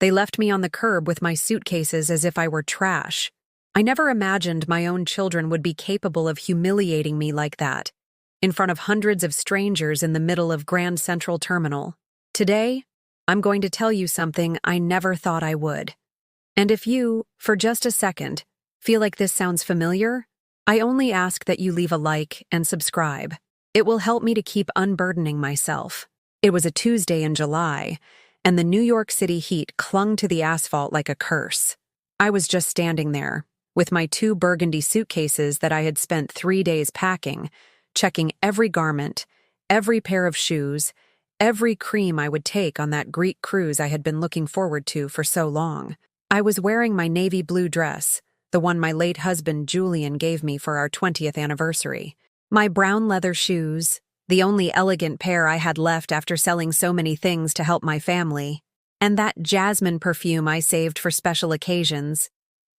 They left me on the curb with my suitcases as if I were trash. I never imagined my own children would be capable of humiliating me like that, in front of hundreds of strangers in the middle of Grand Central Terminal. Today, I'm going to tell you something I never thought I would. And if you, for just a second, feel like this sounds familiar, I only ask that you leave a like and subscribe. It will help me to keep unburdening myself. It was a Tuesday in July, and the New York City heat clung to the asphalt like a curse. I was just standing there, with my 2 burgundy suitcases that I had spent 3 days packing, checking every garment, every pair of shoes, every cream I would take on that Greek cruise I had been looking forward to for so long. I was wearing my navy blue dress, the one my late husband Julian gave me for our 20th anniversary. My brown leather shoes, the only elegant pair I had left after selling so many things to help my family, and that jasmine perfume I saved for special occasions.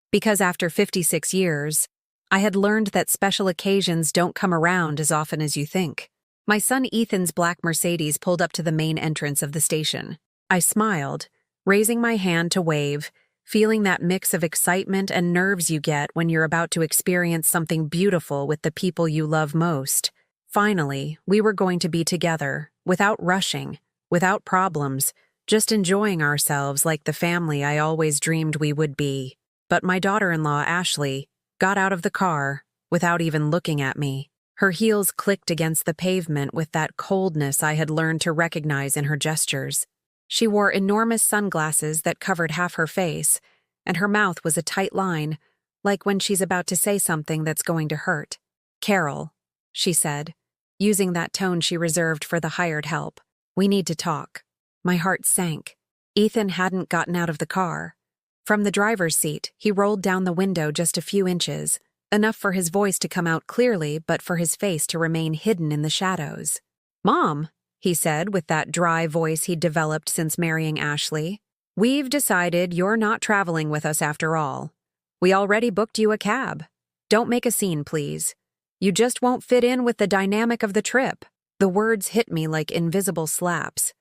Because after 56 years, I had learned that special occasions don't come around as often as you think. My son Ethan's black Mercedes pulled up to the main entrance of the station. I smiled, raising my hand to wave, feeling that mix of excitement and nerves you get when you're about to experience something beautiful with the people you love most. Finally, we were going to be together, without rushing, without problems, just enjoying ourselves like the family I always dreamed we would be. But my daughter-in-law, Ashley, got out of the car without even looking at me. Her heels clicked against the pavement with that coldness I had learned to recognize in her gestures. She wore enormous sunglasses that covered half her face, and her mouth was a tight line, like when she's about to say something that's going to hurt. "Carol," she said, using that tone she reserved for the hired help. "We need to talk." My heart sank. Ethan hadn't gotten out of the car. From the driver's seat, he rolled down the window just a few inches, enough for his voice to come out clearly but for his face to remain hidden in the shadows. "Mom," he said with that dry voice he'd developed since marrying Ashley, "we've decided you're not traveling with us after all. We already booked you a cab. Don't make a scene, please. You just won't fit in with the dynamic of the trip." The words hit me like invisible slaps.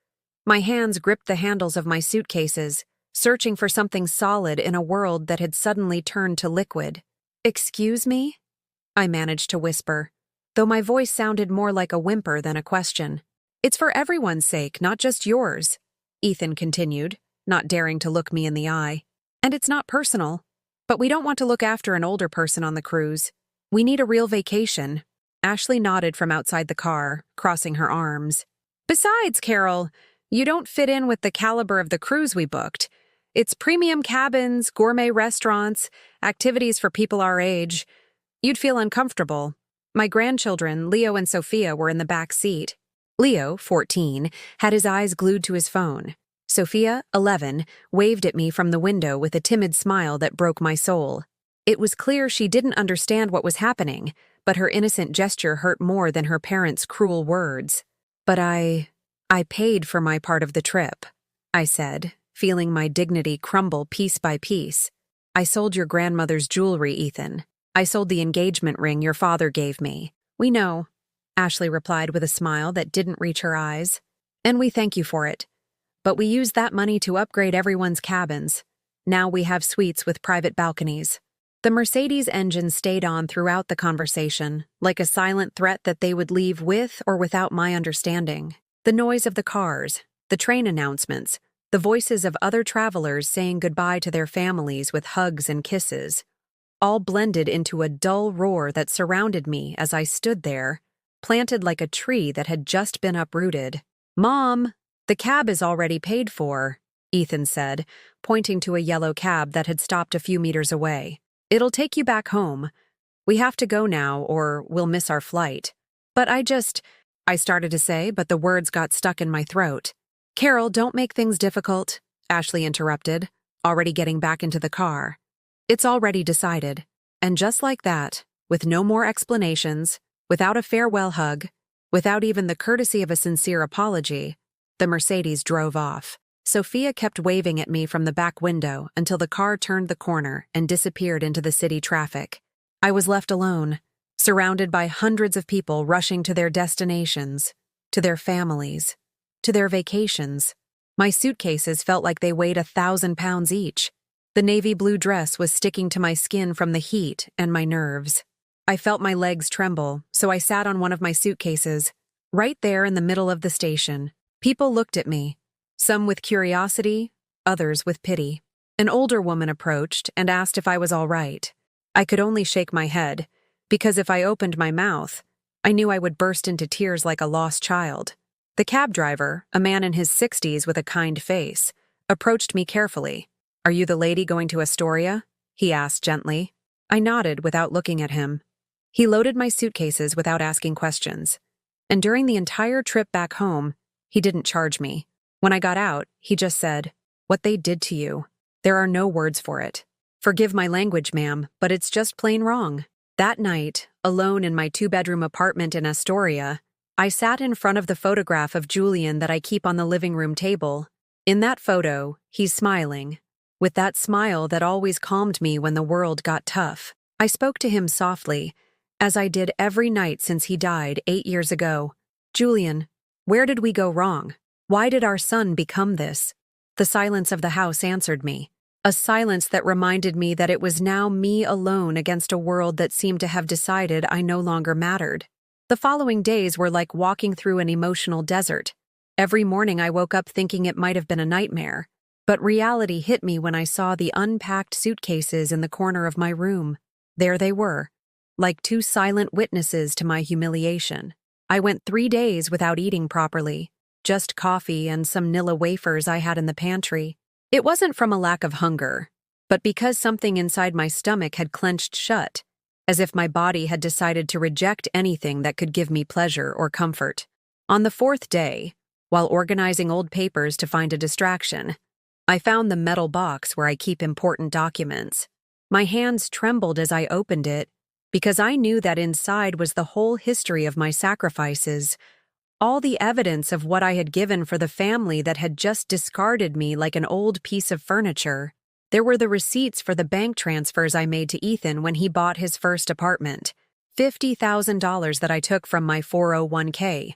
My hands gripped the handles of my suitcases, searching for something solid in a world that had suddenly turned to liquid. "Excuse me?" I managed to whisper, though my voice sounded more like a whimper than a question. "It's for everyone's sake, not just yours," Ethan continued, not daring to look me in the eye. "And it's not personal, but we don't want to look after an older person on the cruise. We need a real vacation." Ashley nodded from outside the car, crossing her arms. "Besides, Carol, you don't fit in with the caliber of the cruise we booked. It's premium cabins, gourmet restaurants, activities for people our age. You'd feel uncomfortable." My grandchildren, Leo and Sophia, were in the back seat. Leo, 14, had his eyes glued to his phone. Sophia, 11, waved at me from the window with a timid smile that broke my soul. It was clear she didn't understand what was happening, but her innocent gesture hurt more than her parents' cruel words. "But I paid for my part of the trip," I said, feeling my dignity crumble piece by piece. "I sold your grandmother's jewelry, Ethan. I sold the engagement ring your father gave me." "We know," Ashley replied with a smile that didn't reach her eyes. "And we thank you for it. But we used that money to upgrade everyone's cabins. Now we have suites with private balconies." The Mercedes engine stayed on throughout the conversation, like a silent threat that they would leave with or without my understanding. The noise of the cars, the train announcements, the voices of other travelers saying goodbye to their families with hugs and kisses, all blended into a dull roar that surrounded me as I stood there, planted like a tree that had just been uprooted. "Mom, the cab is already paid for," Ethan said, pointing to a yellow cab that had stopped a few meters away. "It'll take you back home. We have to go now, or we'll miss our flight." "But I started to say, but the words got stuck in my throat. "Carol, don't make things difficult," Ashley interrupted, already getting back into the car. "It's already decided." And just like that, with no more explanations, without a farewell hug, without even the courtesy of a sincere apology, the Mercedes drove off. Sophia kept waving at me from the back window until the car turned the corner and disappeared into the city traffic. I was left alone, surrounded by hundreds of people rushing to their destinations, to their families, to their vacations. My suitcases felt like they weighed 1,000 pounds each. The navy blue dress was sticking to my skin from the heat and my nerves. I felt my legs tremble, so I sat on one of my suitcases, right there in the middle of the station. People looked at me, some with curiosity, others with pity. An older woman approached and asked if I was all right. I could only shake my head, because if I opened my mouth, I knew I would burst into tears like a lost child. The cab driver, a man in his 60s with a kind face, approached me carefully. "Are you the lady going to Astoria?" he asked gently. I nodded without looking at him. He loaded my suitcases without asking questions. And during the entire trip back home, he didn't charge me. When I got out, he just said, "What they did to you. There are no words for it. Forgive my language, ma'am, but it's just plain wrong." That night, alone in my 2-bedroom apartment in Astoria, I sat in front of the photograph of Julian that I keep on the living room table. In that photo, he's smiling, with that smile that always calmed me when the world got tough. I spoke to him softly, as I did every night since he died 8 years ago. "Julian, where did we go wrong? Why did our son become this?" The silence of the house answered me, a silence that reminded me that it was now me alone against a world that seemed to have decided I no longer mattered. The following days were like walking through an emotional desert. Every morning I woke up thinking it might have been a nightmare, but reality hit me when I saw the unpacked suitcases in the corner of my room. There they were, like 2 silent witnesses to my humiliation. I went 3 days without eating properly, just coffee and some Nilla wafers I had in the pantry. It wasn't from a lack of hunger, but because something inside my stomach had clenched shut, as if my body had decided to reject anything that could give me pleasure or comfort. On the 4th day, while organizing old papers to find a distraction, I found the metal box where I keep important documents. My hands trembled as I opened it, because I knew that inside was the whole history of my sacrifices, all the evidence of what I had given for the family that had just discarded me like an old piece of furniture. There were the receipts for the bank transfers I made to Ethan when he bought his first apartment, $50,000 that I took from my 401k,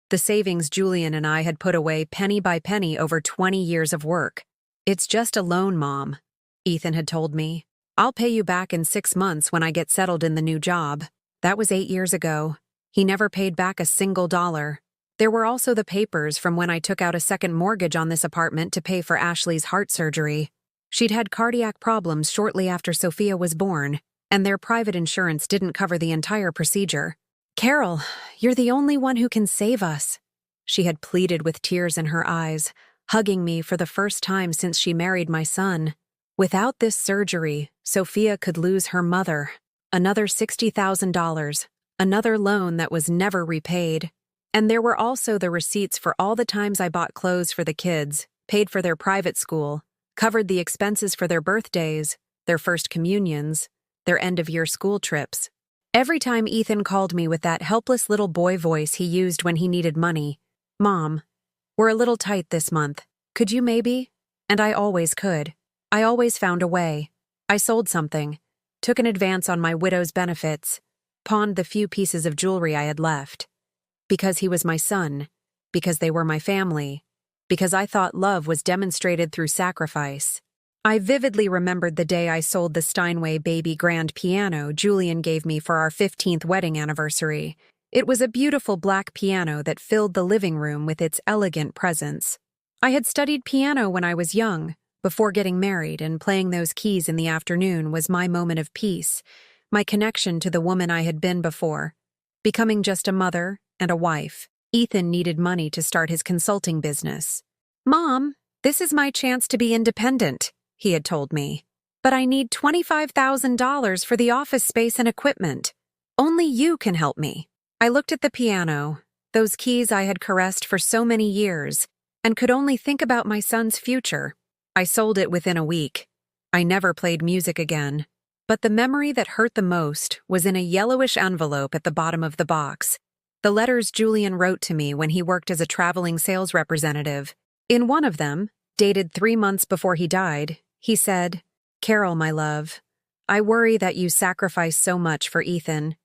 the savings Julian and I had put away penny by penny over 20 years of work. "It's just a loan, Mom," Ethan had told me. "I'll pay you back in 6 months when I get settled in the new job." That was 8 years ago. He never paid back a single dollar. There were also the papers from when I took out a second mortgage on this apartment to pay for Ashley's heart surgery. She'd had cardiac problems shortly after Sophia was born, and their private insurance didn't cover the entire procedure. "Carol, you're the only one who can save us," she had pleaded with tears in her eyes, hugging me for the first time since she married my son. Without this surgery, Sophia could lose her mother. Another $60,000, another loan that was never repaid. And there were also the receipts for all the times I bought clothes for the kids, paid for their private school, covered the expenses for their birthdays, their first communions, their end-of-year school trips. Every time Ethan called me with that helpless little boy voice he used when he needed money, "Mom, we're a little tight this month. Could you maybe?" And I always could. I always found a way. I sold something, took an advance on my widow's benefits, pawned the few pieces of jewelry I had left. Because he was my son, because they were my family, because I thought love was demonstrated through sacrifice. I vividly remembered the day I sold the Steinway baby grand piano Julian gave me for our 15th wedding anniversary. It was a beautiful black piano that filled the living room with its elegant presence. I had studied piano when I was young, before getting married, and playing those keys in the afternoon was my moment of peace, my connection to the woman I had been before, becoming just a mother and a wife. Ethan needed money to start his consulting business. "Mom, this is my chance to be independent," he had told me. "But I need $25,000 for the office space and equipment. Only you can help me." I looked at the piano, those keys I had caressed for so many years, and could only think about my son's future. I sold it within a week. I never played music again. But the memory that hurt the most was in a yellowish envelope at the bottom of the box. The letters Julian wrote to me when he worked as a traveling sales representative. In one of them, dated 3 months before he died, he said, "Carol, my love, I worry that you sacrifice so much for Ethan.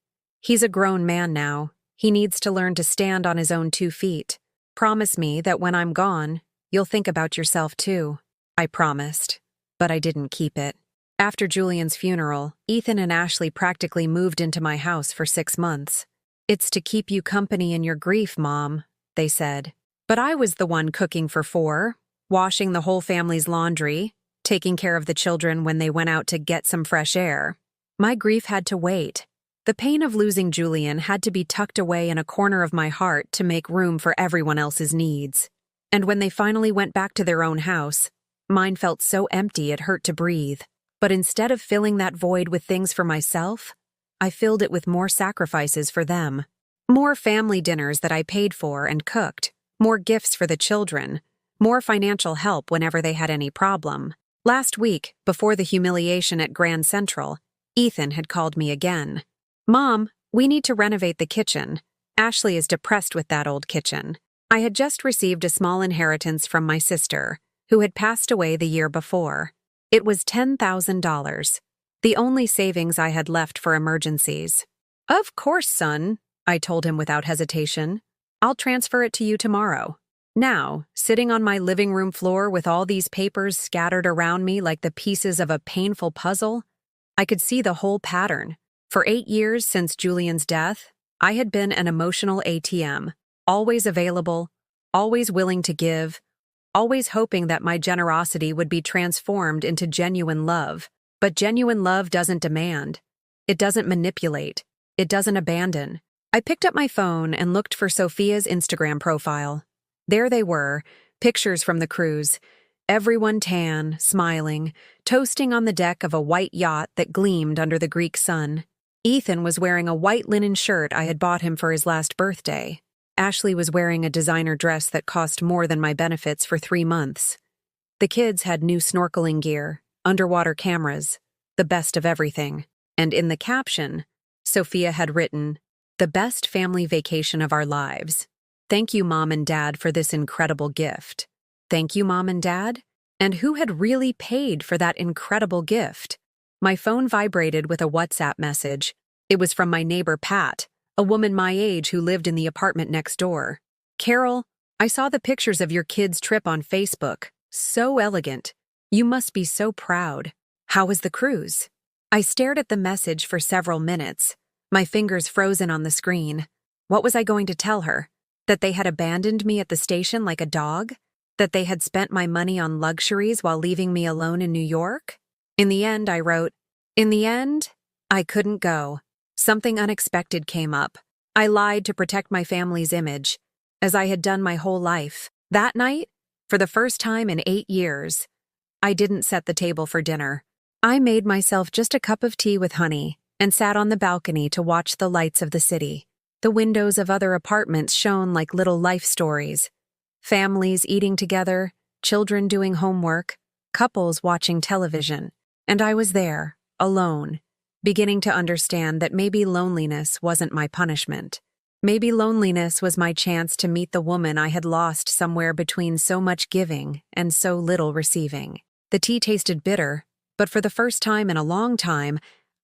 He's a grown man now. He needs to learn to stand on his own 2 feet. Promise me that when I'm gone, You'll think about yourself too. I promised, but I didn't keep it. After Julian's funeral, Ethan and Ashley practically moved into my house for 6 months. It's to keep you company in your grief, Mom, they said. But I was the one cooking for 4, washing the whole family's laundry, taking care of the children when they went out to get some fresh air. My grief had to wait. The pain of losing Julian had to be tucked away in a corner of my heart to make room for everyone else's needs. And when they finally went back to their own house, mine felt so empty it hurt to breathe. But instead of filling that void with things for myself, I filled it with more sacrifices for them. More family dinners that I paid for and cooked, more gifts for the children, more financial help whenever they had any problem. Last week, before the humiliation at Grand Central, Ethan had called me again. Mom, we need to renovate the kitchen. Ashley is depressed with that old kitchen. I had just received a small inheritance from my sister, who had passed away the year before. It was $10,000, the only savings I had left for emergencies. Of course, son, I told him without hesitation. I'll transfer it to you tomorrow. Now, sitting on my living room floor with all these papers scattered around me like the pieces of a painful puzzle, I could see the whole pattern. For 8 years since Julian's death, I had been an emotional ATM, always available, always willing to give, always hoping that my generosity would be transformed into genuine love. But genuine love doesn't demand. It doesn't manipulate. It doesn't abandon. I picked up my phone and looked for Sophia's Instagram profile. There they were, pictures from the cruise. Everyone tan, smiling, toasting on the deck of a white yacht that gleamed under the Greek sun. Ethan was wearing a white linen shirt I had bought him for his last birthday. Ashley was wearing a designer dress that cost more than my benefits for 3 months. The kids had new snorkeling gear, underwater cameras, the best of everything. And in the caption, Sophia had written, "The best family vacation of our lives. Thank you, Mom and Dad, for this incredible gift." Thank you, Mom and Dad? And who had really paid for that incredible gift? My phone vibrated with a WhatsApp message. It was from my neighbor Pat, a woman my age who lived in the apartment next door. "Carol, I saw the pictures of your kids' trip on Facebook. So elegant. You must be so proud. How was the cruise?" I stared at the message for several minutes, my fingers frozen on the screen. What was I going to tell her? That they had abandoned me at the station like a dog? That they had spent my money on luxuries while leaving me alone in New York? In the end, I wrote, "In the end, I couldn't go. Something unexpected came up. I lied to protect my family's image, as I had done my whole life. That night, for the first time in 8 years, I didn't set the table for dinner. I made myself just a cup of tea with honey and sat on the balcony to watch the lights of the city. The windows of other apartments shone like little life stories. Families eating together, children doing homework, couples watching television. And I was there, alone, beginning to understand that maybe loneliness wasn't my punishment. Maybe loneliness was my chance to meet the woman I had lost somewhere between so much giving and so little receiving. The tea tasted bitter, but for the first time in a long time,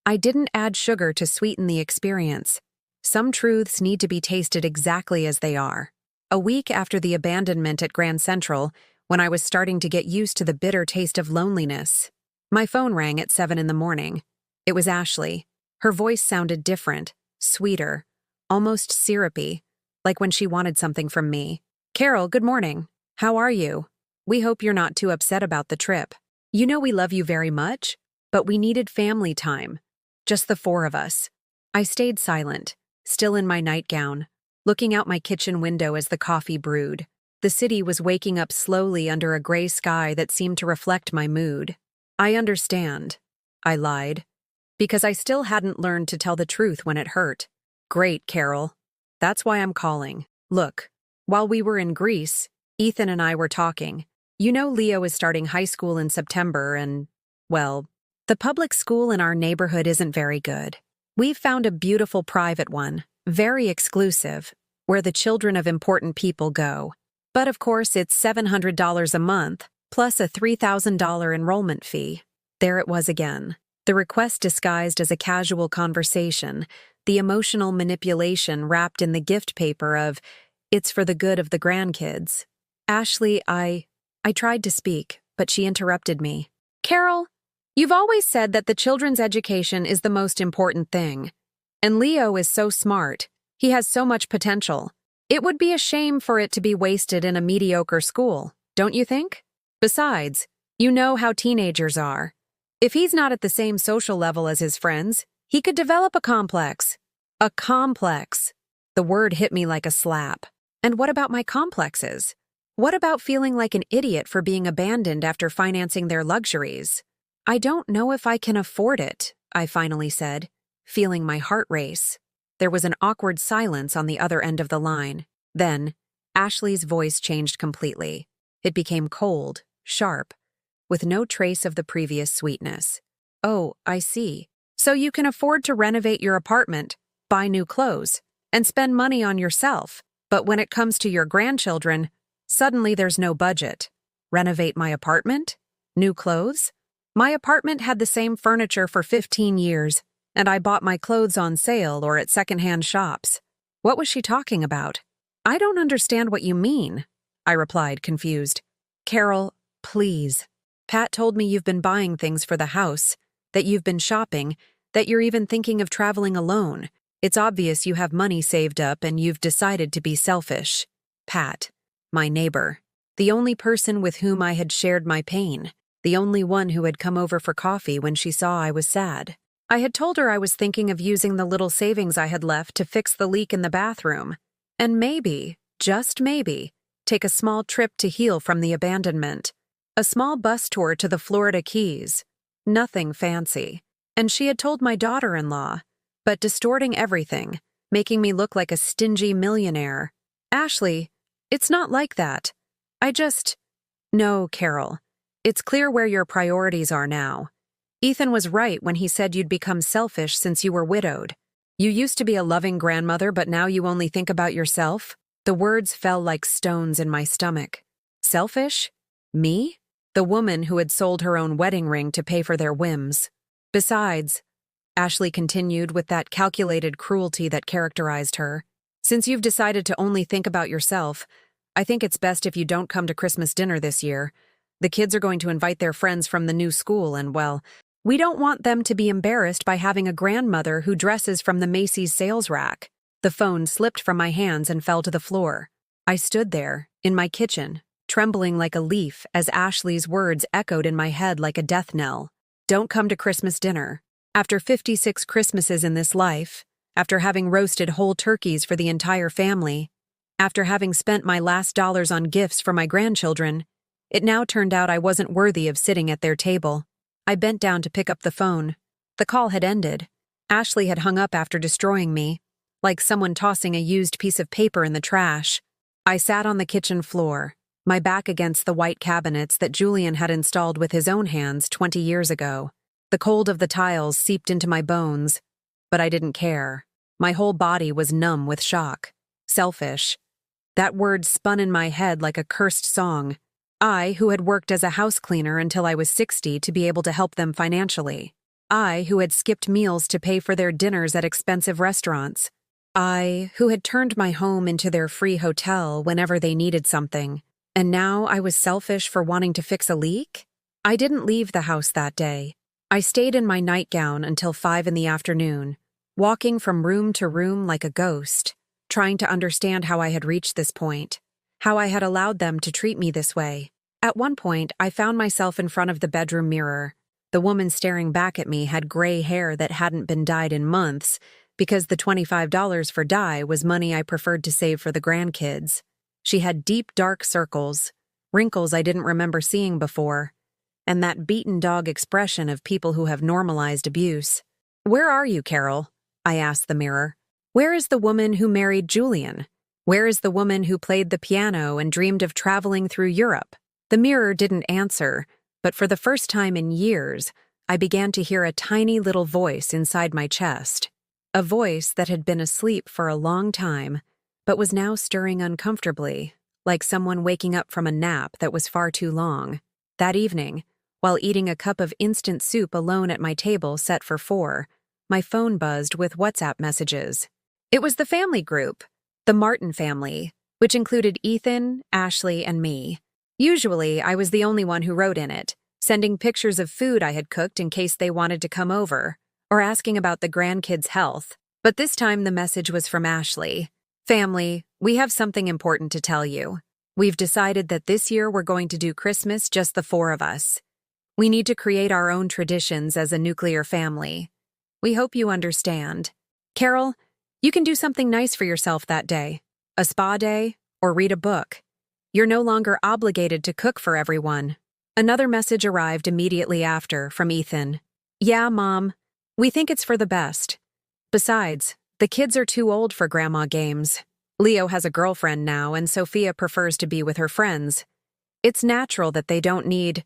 I didn't add sugar to sweeten the experience. Some truths need to be tasted exactly as they are. A week after the abandonment at Grand Central, when I was starting to get used to the bitter taste of loneliness, my phone rang at 7 in the morning. It was Ashley. Her voice sounded different, sweeter, almost syrupy, like when she wanted something from me. "Carol, good morning. How are you? We hope you're not too upset about the trip. You know we love you very much, but we needed family time. Just the 4 of us." I stayed silent, still in my nightgown, looking out my kitchen window as the coffee brewed. The city was waking up slowly under a gray sky that seemed to reflect my mood. "I understand," I lied, because I still hadn't learned to tell the truth when it hurt. "Great, Carol. That's why I'm calling. Look, while we were in Greece, Ethan and I were talking. You know Leo is starting high school in September and, well, the public school in our neighborhood isn't very good. We've found a beautiful private one, very exclusive, where the children of important people go. But of course, it's $700 a month, plus a $3,000 enrollment fee." There it was again. The request disguised as a casual conversation, the emotional manipulation wrapped in the gift paper of, "It's for the good of the grandkids." "Ashley, I tried to speak, but she interrupted me. Carol, you've always said that the children's education is the most important thing. And Leo is so smart. He has so much potential. It would be a shame for it to be wasted in a mediocre school, don't you think? Besides, you know how teenagers are. If he's not at the same social level as his friends, he could develop a complex. A complex. The word hit me like a slap. And what about my complexes? What about feeling like an idiot for being abandoned after financing their luxuries? I don't know if I can afford it, I finally said, feeling my heart race. There was an awkward silence on the other end of the line. Then, Ashley's voice changed completely. It became cold, sharp, with no trace of the previous sweetness. Oh, I see. So you can afford to renovate your apartment, buy new clothes, and spend money on yourself. But when it comes to your grandchildren, suddenly there's no budget. Renovate my apartment? New clothes? My apartment had the same furniture for 15 years, and I bought my clothes on sale or at secondhand shops. What was she talking about? I don't understand what you mean, I replied, confused. Carol, please. Pat told me you've been buying things for the house, that you've been shopping, that you're even thinking of traveling alone. It's obvious you have money saved up and you've decided to be selfish. Pat, my neighbor, the only person with whom I had shared my pain, the only one who had come over for coffee when she saw I was sad. I had told her I was thinking of using the little savings I had left to fix the leak in the bathroom, and maybe, just maybe, take a small trip to heal from the abandonment. A small bus tour to the Florida Keys. Nothing fancy. And she had told my daughter-in-law, but distorting everything, making me look like a stingy millionaire. Ashley, it's not like that. No, Carol. It's clear where your priorities are now. Ethan was right when he said you'd become selfish since you were widowed. You used to be a loving grandmother, but now you only think about yourself? The words fell like stones in my stomach. Selfish? Me? The woman who had sold her own wedding ring to pay for their whims. Besides, Ashley continued with that calculated cruelty that characterized her, since you've decided to only think about yourself, I think it's best if you don't come to Christmas dinner this year. The kids are going to invite their friends from the new school and, well, we don't want them to be embarrassed by having a grandmother who dresses from the Macy's sales rack. The phone slipped from my hands and fell to the floor. I stood there, in my kitchen, trembling like a leaf as Ashley's words echoed in my head like a death knell. Don't come to Christmas dinner. After 56 Christmases in this life, after having roasted whole turkeys for the entire family, after having spent my last dollars on gifts for my grandchildren, it now turned out I wasn't worthy of sitting at their table. I bent down to pick up the phone. The call had ended. Ashley had hung up after destroying me, like someone tossing a used piece of paper in the trash. I sat on the kitchen floor, my back against the white cabinets that Julian had installed with his own hands 20 years ago. The cold of the tiles seeped into my bones, but I didn't care. My whole body was numb with shock. Selfish. That word spun in my head like a cursed song. I, who had worked as a house cleaner until I was 60 to be able to help them financially. I, who had skipped meals to pay for their dinners at expensive restaurants. I, who had turned my home into their free hotel whenever they needed something. And now I was selfish for wanting to fix a leak? I didn't leave the house that day. I stayed in my nightgown until 5 in the afternoon, walking from room to room like a ghost, trying to understand how I had reached this point, how I had allowed them to treat me this way. At one point, I found myself in front of the bedroom mirror. The woman staring back at me had gray hair that hadn't been dyed in months because the $25 for dye was money I preferred to save for the grandkids. She had deep, dark circles, wrinkles I didn't remember seeing before, and that beaten dog expression of people who have normalized abuse. "Where are you, Carol?" I asked the mirror. "Where is the woman who married Julian? Where is the woman who played the piano and dreamed of traveling through Europe?" The mirror didn't answer, but for the first time in years, I began to hear a tiny little voice inside my chest. A voice that had been asleep for a long time, but was now stirring uncomfortably, like someone waking up from a nap that was far too long. That evening, while eating a cup of instant soup alone at my table set for 4, my phone buzzed with WhatsApp messages. It was the family group, the Martin family, which included Ethan, Ashley, and me. Usually, I was the only one who wrote in it, sending pictures of food I had cooked in case they wanted to come over, or asking about the grandkids' health. But this time the message was from Ashley. Family, we have something important to tell you. We've decided that this year we're going to do Christmas just the four of us. We need to create our own traditions as a nuclear family. We hope you understand. Carol, you can do something nice for yourself that day. A spa day, or read a book. You're no longer obligated to cook for everyone. Another message arrived immediately after from Ethan. Yeah, Mom, we think it's for the best. Besides, the kids are too old for grandma games. Leo has a girlfriend now, and Sophia prefers to be with her friends. It's natural that they don't need,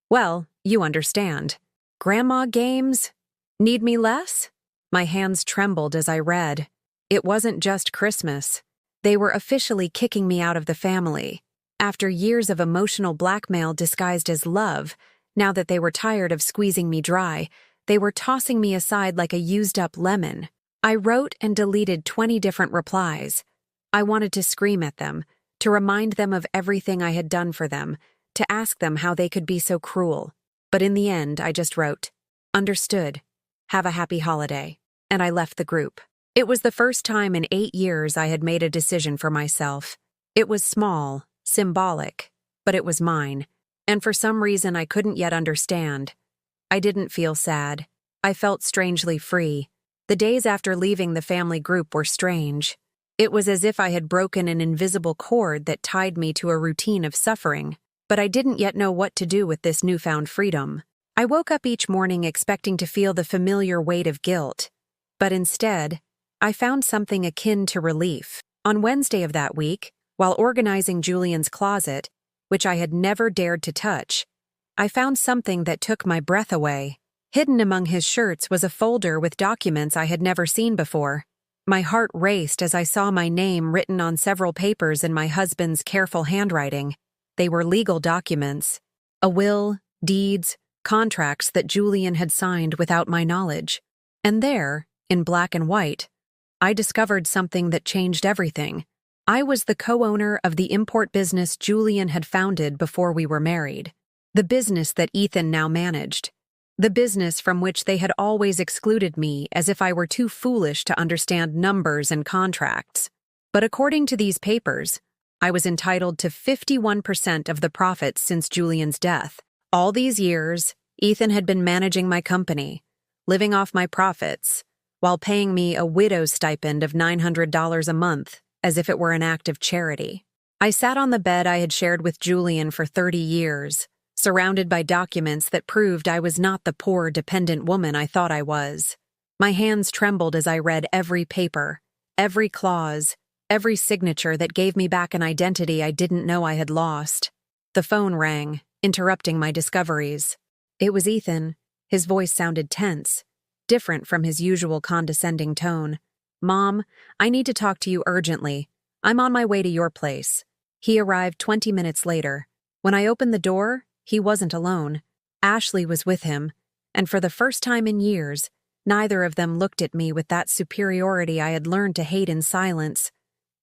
well, you understand. Grandma games? Need me less? My hands trembled as I read. It wasn't just Christmas. They were officially kicking me out of the family. After years of emotional blackmail disguised as love, now that they were tired of squeezing me dry, they were tossing me aside like a used-up lemon. I wrote and deleted 20 different replies. I wanted to scream at them, to remind them of everything I had done for them, to ask them how they could be so cruel. But in the end, I just wrote, "Understood. Have a happy holiday." And I left the group. It was the first time in 8 years I had made a decision for myself. It was small, symbolic, but it was mine. And for some reason I couldn't yet understand. I didn't feel sad. I felt strangely free. The days after leaving the family group were strange. It was as if I had broken an invisible cord that tied me to a routine of suffering. But I didn't yet know what to do with this newfound freedom. I woke up each morning expecting to feel the familiar weight of guilt. But instead, I found something akin to relief. On Wednesday of that week, while organizing Julian's closet, which I had never dared to touch, I found something that took my breath away. Hidden among his shirts was a folder with documents I had never seen before. My heart raced as I saw my name written on several papers in my husband's careful handwriting. They were legal documents. A will, deeds, contracts that Julian had signed without my knowledge. And there, in black and white, I discovered something that changed everything. I was the co-owner of the import business Julian had founded before we were married. The business that Ethan now managed. The business from which they had always excluded me as if I were too foolish to understand numbers and contracts. But according to these papers, I was entitled to 51% of the profits since Julian's death. All these years, Ethan had been managing my company, living off my profits, while paying me a widow's stipend of $900 a month, as if it were an act of charity. I sat on the bed I had shared with Julian for 30 years, surrounded by documents that proved I was not the poor, dependent woman I thought I was. My hands trembled as I read every paper, every clause, every signature that gave me back an identity I didn't know I had lost. The phone rang, interrupting my discoveries. It was Ethan. His voice sounded tense, different from his usual condescending tone. "Mom, I need to talk to you urgently. I'm on my way to your place." He arrived 20 minutes later. When I opened the door, he wasn't alone. Ashley was with him, and for the first time in years, neither of them looked at me with that superiority I had learned to hate in silence.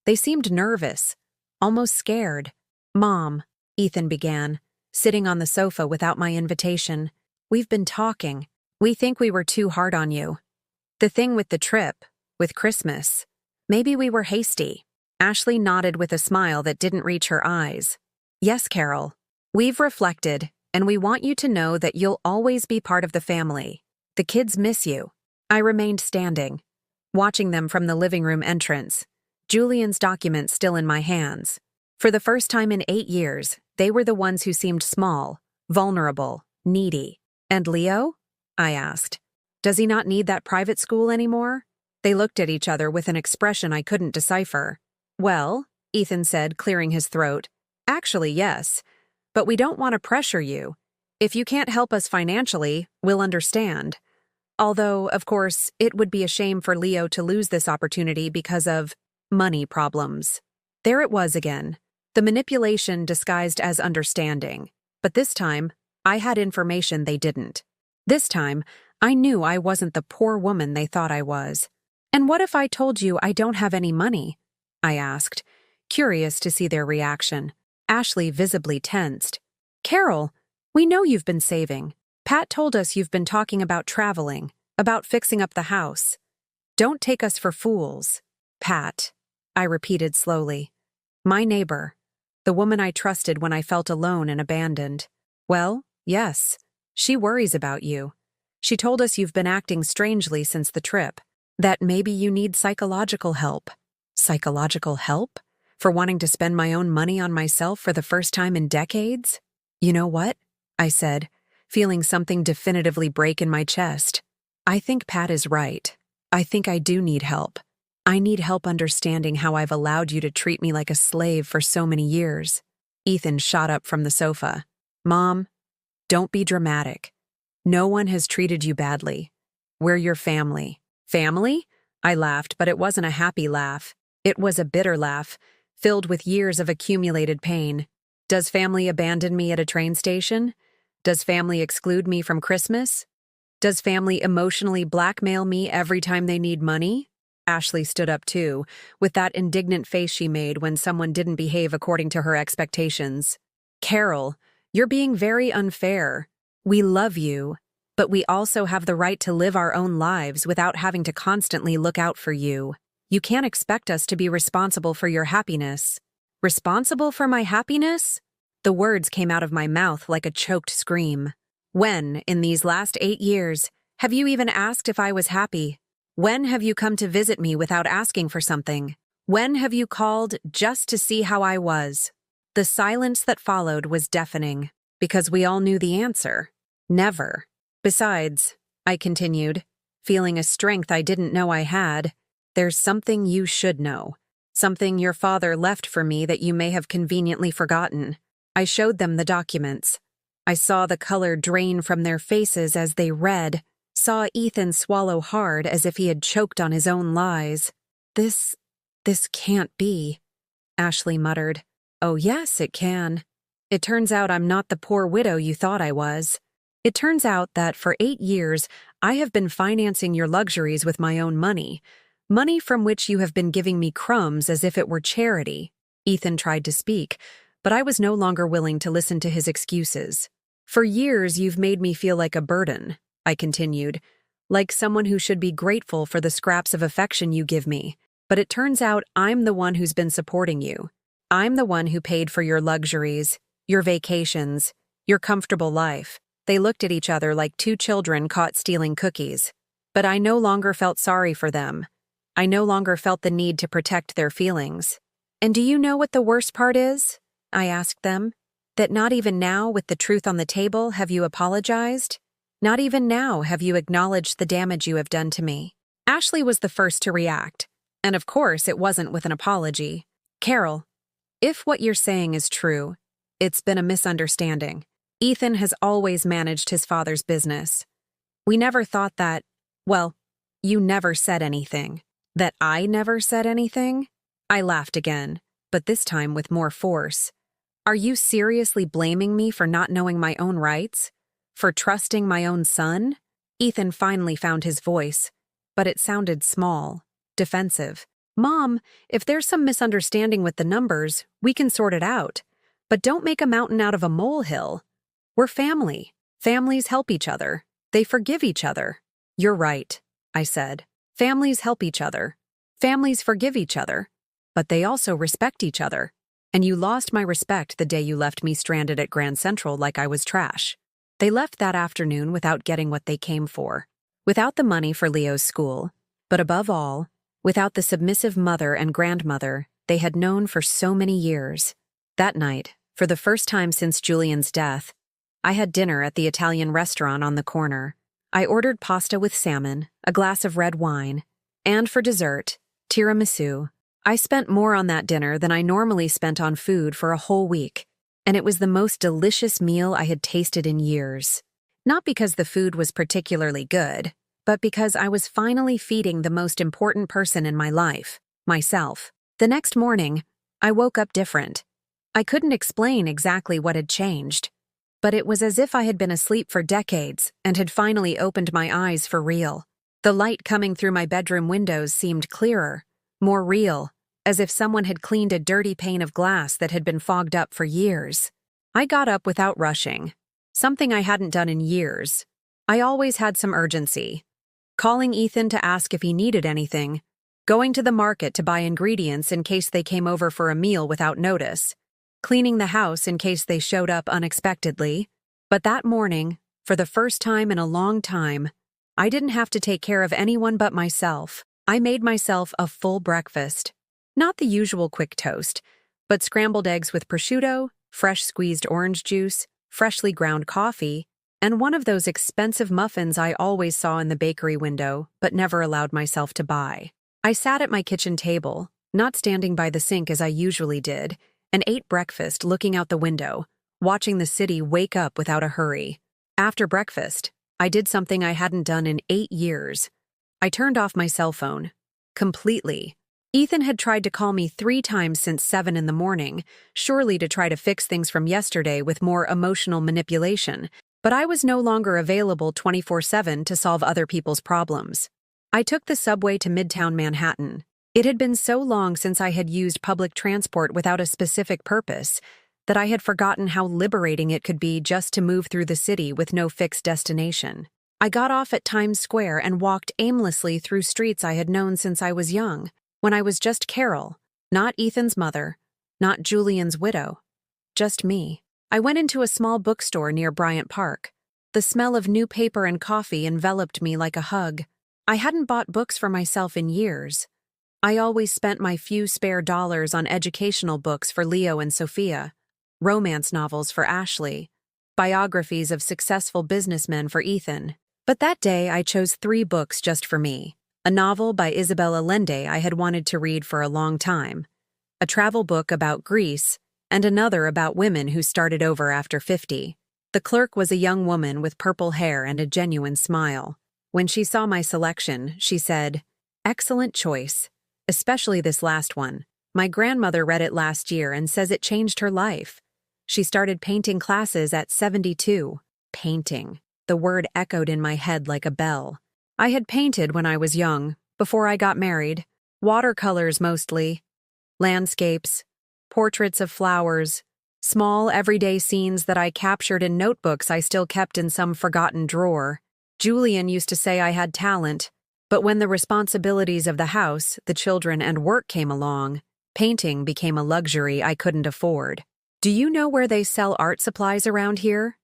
They seemed nervous, almost scared. "Mom," Ethan began, sitting on the sofa without my invitation, "we've been talking. We think we were too hard on you. The thing with the trip, with Christmas. Maybe we were hasty." Ashley nodded with a smile that didn't reach her eyes. "Yes, Carol. We've reflected, and we want you to know that you'll always be part of the family. The kids miss you." I remained standing, watching them from the living room entrance, Julian's documents still in my hands. For the first time in 8 years, they were the ones who seemed small, vulnerable, needy. "And Leo?" I asked. "Does he not need that private school anymore?" They looked at each other with an expression I couldn't decipher. "Well," Ethan said, clearing his throat, "actually, yes. But we don't want to pressure you. If you can't help us financially, we'll understand. Although, of course, it would be a shame for Leo to lose this opportunity because of money problems." There it was again. The manipulation disguised as understanding. But this time, I had information they didn't. This time, I knew I wasn't the poor woman they thought I was. "And what if I told you I don't have any money?" I asked, curious to see their reaction. Ashley visibly tensed. Carol, we know you've been saving. Pat told us you've been talking about traveling, about fixing up the house. Don't take us for fools. Pat, I repeated slowly. My neighbor. The woman I trusted when I felt alone and abandoned. Well, yes, she worries about you. She told us you've been acting strangely since the trip, that maybe you need psychological help. Psychological help? For wanting to spend my own money on myself for the first time in decades? You know what? I said, feeling something definitively break in my chest. I think Pat is right. I think I do need help. I need help understanding how I've allowed you to treat me like a slave for so many years. Ethan shot up from the sofa. Mom, don't be dramatic. No one has treated you badly. We're your family. Family? I laughed, but it wasn't a happy laugh. It was a bitter laugh, filled with years of accumulated pain. Does family abandon me at a train station? Does family exclude me from Christmas? Does family emotionally blackmail me every time they need money? Ashley stood up too, with that indignant face she made when someone didn't behave according to her expectations. Carol, you're being very unfair. We love you, but we also have the right to live our own lives without having to constantly look out for you. You can't expect us to be responsible for your happiness. Responsible for my happiness? The words came out of my mouth like a choked scream. When, in these last 8 years, have you even asked if I was happy? When have you come to visit me without asking for something? When have you called just to see how I was? The silence that followed was deafening, because we all knew the answer. Never. Besides, I continued, feeling a strength I didn't know I had, there's something you should know. Something your father left for me that you may have conveniently forgotten. I showed them the documents. I saw the color drain from their faces as they read, saw Ethan swallow hard as if he had choked on his own lies. This can't be, Ashley muttered. Oh yes, it can. It turns out I'm not the poor widow you thought I was. It turns out that for 8 years, I have been financing your luxuries with my own money. Money from which you have been giving me crumbs as if it were charity. Ethan tried to speak, but I was no longer willing to listen to his excuses. For years, you've made me feel like a burden, I continued, like someone who should be grateful for the scraps of affection you give me. But it turns out I'm the one who's been supporting you. I'm the one who paid for your luxuries, your vacations, your comfortable life. They looked at each other like 2 children caught stealing cookies. But I no longer felt sorry for them. I no longer felt the need to protect their feelings. And do you know what the worst part is? I asked them. That not even now, with the truth on the table, have you apologized? Not even now have you acknowledged the damage you have done to me. Ashley was the first to react. And of course, it wasn't with an apology. Carol, if what you're saying is true, it's been a misunderstanding. Ethan has always managed his father's business. We never thought that, well, you never said anything. That I never said anything? I laughed again, but this time with more force. Are you seriously blaming me for not knowing my own rights? For trusting my own son? Ethan finally found his voice, but it sounded small, defensive. Mom, if there's some misunderstanding with the numbers, we can sort it out. But don't make a mountain out of a molehill. We're family. Families help each other. They forgive each other. You're right, I said. Families help each other. Families forgive each other. But they also respect each other. And you lost my respect the day you left me stranded at Grand Central like I was trash. They left that afternoon without getting what they came for. Without the money for Leo's school. But above all, without the submissive mother and grandmother they had known for so many years. That night, for the first time since Julian's death, I had dinner at the Italian restaurant on the corner. I ordered pasta with salmon, a glass of red wine, and for dessert, tiramisu. I spent more on that dinner than I normally spent on food for a whole week, and it was the most delicious meal I had tasted in years. Not because the food was particularly good, but because I was finally feeding the most important person in my life, myself. The next morning, I woke up different. I couldn't explain exactly what had changed, but it was as if I had been asleep for decades and had finally opened my eyes for real. The light coming through my bedroom windows seemed clearer, more real, as if someone had cleaned a dirty pane of glass that had been fogged up for years. I got up without rushing, something I hadn't done in years. I always had some urgency. Calling Ethan to ask if he needed anything, going to the market to buy ingredients in case they came over for a meal without notice, cleaning the house in case they showed up unexpectedly. But that morning, for the first time in a long time, I didn't have to take care of anyone but myself. I made myself a full breakfast. Not the usual quick toast, but scrambled eggs with prosciutto, fresh squeezed orange juice, freshly ground coffee, and one of those expensive muffins I always saw in the bakery window but never allowed myself to buy. I sat at my kitchen table, not standing by the sink as I usually did, and ate breakfast looking out the window, watching the city wake up without a hurry. After breakfast, I did something I hadn't done in 8 years. I turned off my cell phone. Completely. Ethan had tried to call me 3 times since 7 in the morning, surely to try to fix things from yesterday with more emotional manipulation, but I was no longer available 24/7 to solve other people's problems. I took the subway to Midtown Manhattan. It had been so long since I had used public transport without a specific purpose that I had forgotten how liberating it could be just to move through the city with no fixed destination. I got off at Times Square and walked aimlessly through streets I had known since I was young, when I was just Carol, not Ethan's mother, not Julian's widow, just me. I went into a small bookstore near Bryant Park. The smell of new paper and coffee enveloped me like a hug. I hadn't bought books for myself in years. I always spent my few spare dollars on educational books for Leo and Sophia, romance novels for Ashley, biographies of successful businessmen for Ethan. But that day I chose 3 books just for me. A novel by Isabel Allende I had wanted to read for a long time, a travel book about Greece, and another about women who started over after 50. The clerk was a young woman with purple hair and a genuine smile. When she saw my selection, she said, "Excellent choice, especially this last one. My grandmother read it last year and says it changed her life. She started painting classes at 72. Painting. The word echoed in my head like a bell. I had painted when I was young, before I got married. Watercolors mostly. Landscapes. Portraits of flowers. Small, everyday scenes that I captured in notebooks I still kept in some forgotten drawer. Julian used to say I had talent, but when the responsibilities of the house, the children, and work came along, painting became a luxury I couldn't afford. "Do you know where they sell art supplies around here?"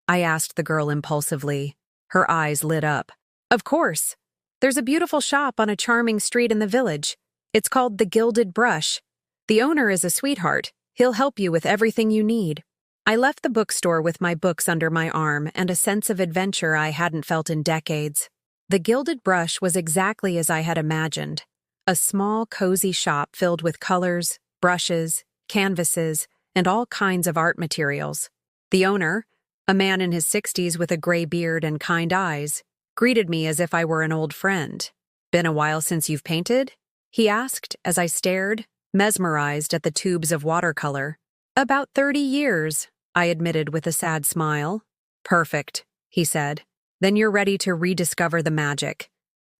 I asked the girl impulsively. Her eyes lit up. "Of course. There's a beautiful shop on a charming street in the village. It's called the Gilded Brush. The owner is a sweetheart. He'll help you with everything you need." I left the bookstore with my books under my arm and a sense of adventure I hadn't felt in decades. The Gilded Brush was exactly as I had imagined. A small, cozy shop filled with colors, brushes, canvases, and all kinds of art materials. The owner, a man in his 60s with a gray beard and kind eyes, greeted me as if I were an old friend. "Been a while since you've painted?" he asked as I stared, mesmerized at the tubes of watercolor. "About 30 years, I admitted with a sad smile. "Perfect," he said. "Then you're ready to rediscover the magic.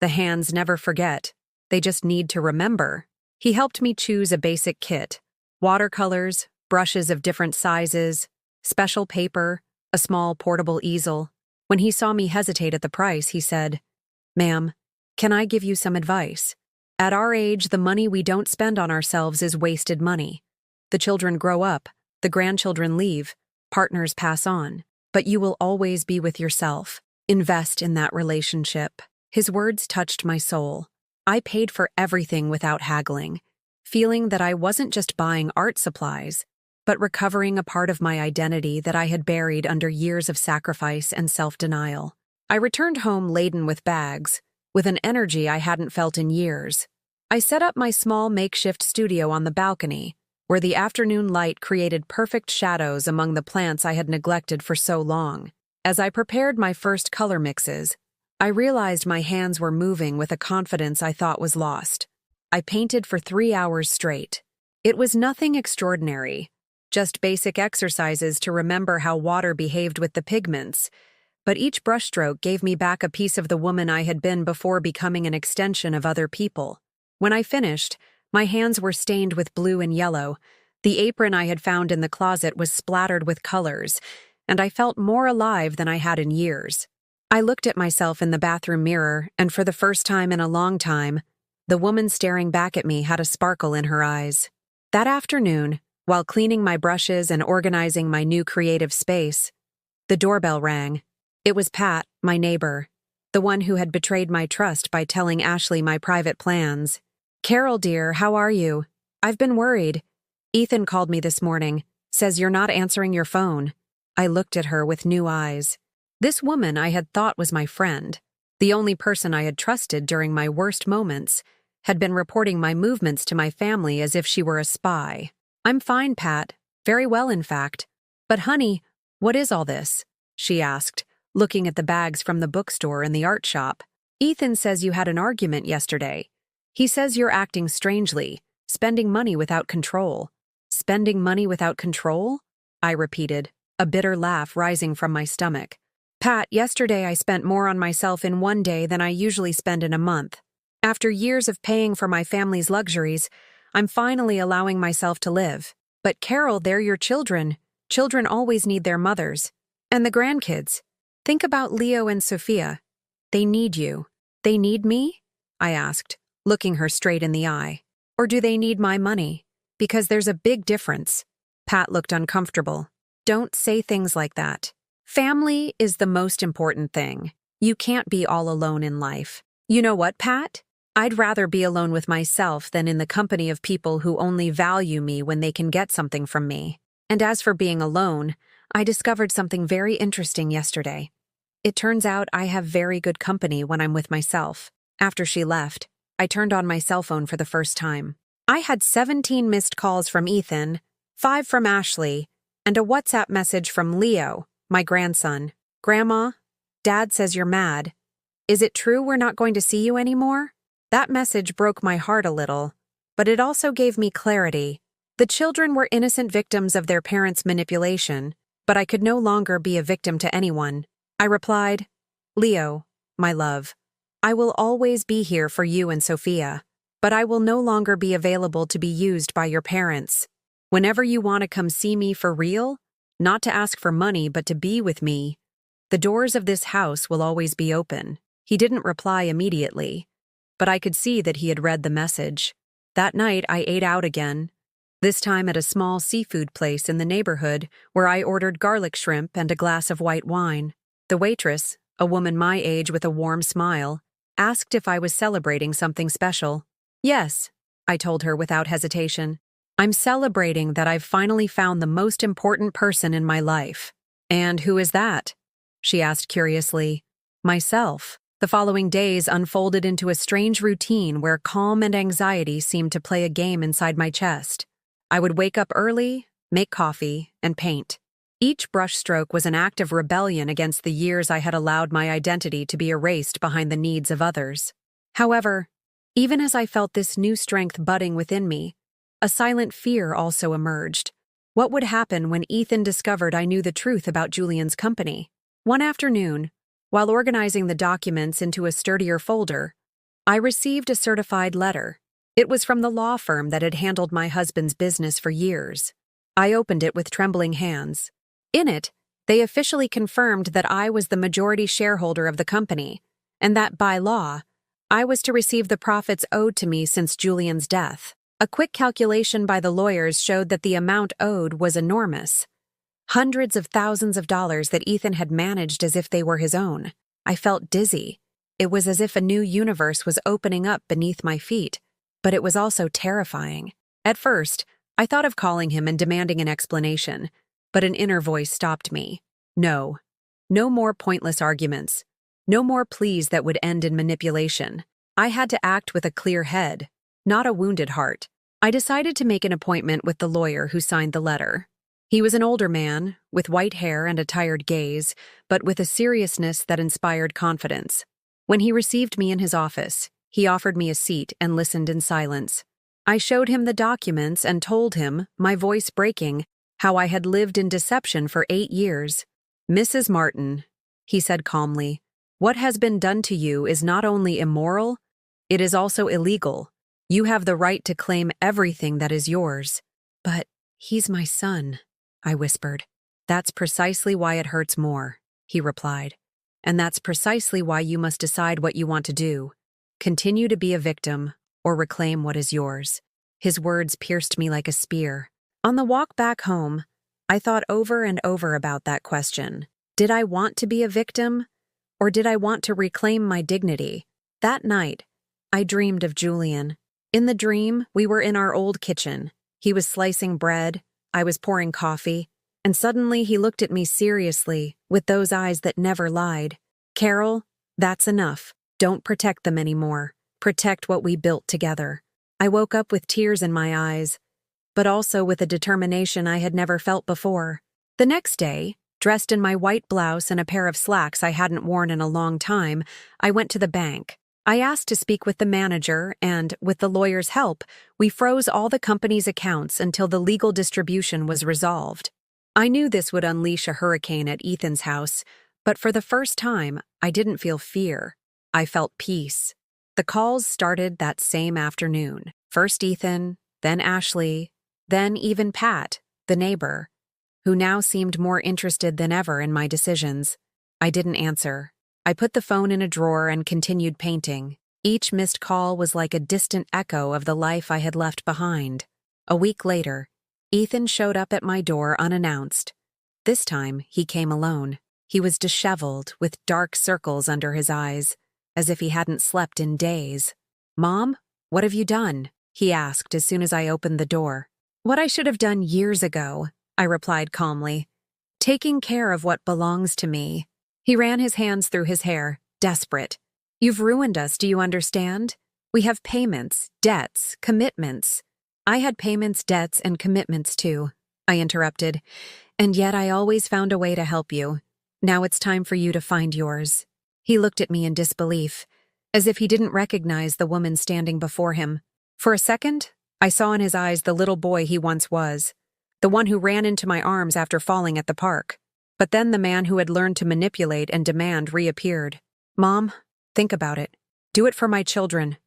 The hands never forget. They just need to remember." He helped me choose a basic kit: watercolors, brushes of different sizes, special paper, a small portable easel. When he saw me hesitate at the price, he said, "Ma'am, can I give you some advice? At our age, the money we don't spend on ourselves is wasted money. The children grow up, the grandchildren leave, partners pass on, but you will always be with yourself. Invest in that relationship." His words touched my soul. I paid for everything without haggling, feeling that I wasn't just buying art supplies, but recovering a part of my identity that I had buried under years of sacrifice and self-denial. I returned home laden with bags, with an energy I hadn't felt in years. I set up my small makeshift studio on the balcony, where the afternoon light created perfect shadows among the plants I had neglected for so long. As I prepared my first color mixes, I realized my hands were moving with a confidence I thought was lost. I painted for 3 hours straight. It was nothing extraordinary, just basic exercises to remember how water behaved with the pigments, but each brushstroke gave me back a piece of the woman I had been before becoming an extension of other people. When I finished, My hands were stained with blue and yellow. The apron I had found in the closet was splattered with colors, and I felt more alive than I had in years. I looked at myself in the bathroom mirror, and for the first time in a long time, the woman staring back at me had a sparkle in her eyes. That afternoon, while cleaning my brushes and organizing my new creative space, the doorbell rang. It was Pat, my neighbor, the one who had betrayed my trust by telling Ashley my private plans. "Carol, dear, how are you? I've been worried. Ethan called me this morning, says you're not answering your phone." I looked at her with new eyes. This woman I had thought was my friend, the only person I had trusted during my worst moments, had been reporting my movements to my family as if she were a spy. "I'm fine, Pat. Very well, in fact. But honey, what is all this?" she asked, looking at the bags from the bookstore and the art shop. "Ethan says you had an argument yesterday. He says you're acting strangely, spending money without control." "Spending money without control?" I repeated, a bitter laugh rising from my stomach. "Pat, yesterday I spent more on myself in one day than I usually spend in a month. After years of paying for my family's luxuries, I'm finally allowing myself to live. But Carol, they're your children. Children always need their mothers. And the grandkids. Think about Leo and Sophia. They need you." "They need me?" I asked, looking her straight in the eye. "Or do they need my money? Because there's a big difference." Pat looked uncomfortable. "Don't say things like that. Family is the most important thing. You can't be all alone in life. You know what, Pat? I'd rather be alone with myself than in the company of people who only value me when they can get something from me. And as for being alone, I discovered something very interesting yesterday. It turns out I have very good company when I'm with myself." After she left, I turned on my cell phone for the first time. I had 17 missed calls from Ethan, 5 from Ashley, and a WhatsApp message from Leo, my grandson. "Grandma, Dad says you're mad. Is it true we're not going to see you anymore?" That message broke my heart a little, but it also gave me clarity. The children were innocent victims of their parents' manipulation, but I could no longer be a victim to anyone. I replied, "Leo, my love, I will always be here for you and Sophia, but I will no longer be available to be used by your parents. Whenever you want to come see me for real, not to ask for money but to be with me, the doors of this house will always be open." He didn't reply immediately, but I could see that he had read the message. That night I ate out again, this time at a small seafood place in the neighborhood where I ordered garlic shrimp and a glass of white wine. The waitress, a woman my age with a warm smile, asked if I was celebrating something special. "Yes," I told her without hesitation. "I'm celebrating that I've finally found the most important person in my life." "And who is that?" she asked curiously. "Myself." The following days unfolded into a strange routine where calm and anxiety seemed to play a game inside my chest. I would wake up early, make coffee, and paint. Each brushstroke was an act of rebellion against the years I had allowed my identity to be erased behind the needs of others. However, even as I felt this new strength budding within me, a silent fear also emerged. What would happen when Ethan discovered I knew the truth about Julian's company? One afternoon, while organizing the documents into a sturdier folder, I received a certified letter. It was from the law firm that had handled my husband's business for years. I opened it with trembling hands. In it, they officially confirmed that I was the majority shareholder of the company, and that by law, I was to receive the profits owed to me since Julian's death. A quick calculation by the lawyers showed that the amount owed was enormous. Hundreds of thousands of dollars that Ethan had managed as if they were his own. I felt dizzy. It was as if a new universe was opening up beneath my feet, but it was also terrifying. At first, I thought of calling him and demanding an explanation, but an inner voice stopped me. No. No more pointless arguments. No more pleas that would end in manipulation. I had to act with a clear head, not a wounded heart. I decided to make an appointment with the lawyer who signed the letter. He was an older man, with white hair and a tired gaze, but with a seriousness that inspired confidence. When he received me in his office, he offered me a seat and listened in silence. I showed him the documents and told him, my voice breaking, how I had lived in deception for 8 years. "Mrs. Martin," he said calmly, "what has been done to you is not only immoral, it is also illegal. You have the right to claim everything that is yours. But he's my son, I whispered. That's precisely why it hurts more, he replied. And that's precisely why you must decide what you want to do. Continue to be a victim or reclaim what is yours. His words pierced me like a spear. On the walk back home, I thought over and over about that question. Did I want to be a victim, or did I want to reclaim my dignity? That night, I dreamed of Julian. In the dream, we were in our old kitchen. He was slicing bread, I was pouring coffee, and suddenly he looked at me seriously, with those eyes that never lied. Carol, that's enough. Don't protect them anymore. Protect what we built together. I woke up with tears in my eyes, but also with a determination I had never felt before. The next day, dressed in my white blouse and a pair of slacks I hadn't worn in a long time, I went to the bank. I asked to speak with the manager, and, with the lawyer's help, we froze all the company's accounts until the legal distribution was resolved. I knew this would unleash a hurricane at Ethan's house, but for the first time, I didn't feel fear. I felt peace. The calls started that same afternoon. First Ethan, then Ashley, then even Pat, the neighbor, who now seemed more interested than ever in my decisions. I didn't answer. I put the phone in a drawer and continued painting. Each missed call was like a distant echo of the life I had left behind. A week later, Ethan showed up at my door unannounced. This time, he came alone. He was disheveled, with dark circles under his eyes, as if he hadn't slept in days. "Mom, what have you done?" he asked as soon as I opened the door. "What I should have done years ago," I replied calmly. "Taking care of what belongs to me." He ran his hands through his hair, desperate. "You've ruined us, do you understand? We have payments, debts, commitments." "I had payments, debts, and commitments too," I interrupted. "And yet I always found a way to help you. Now it's time for you to find yours." He looked at me in disbelief, as if he didn't recognize the woman standing before him. For a second, I saw in his eyes the little boy he once was, the one who ran into my arms after falling at the park. But then the man who had learned to manipulate and demand reappeared. "Mom, think about it. Do it for my children.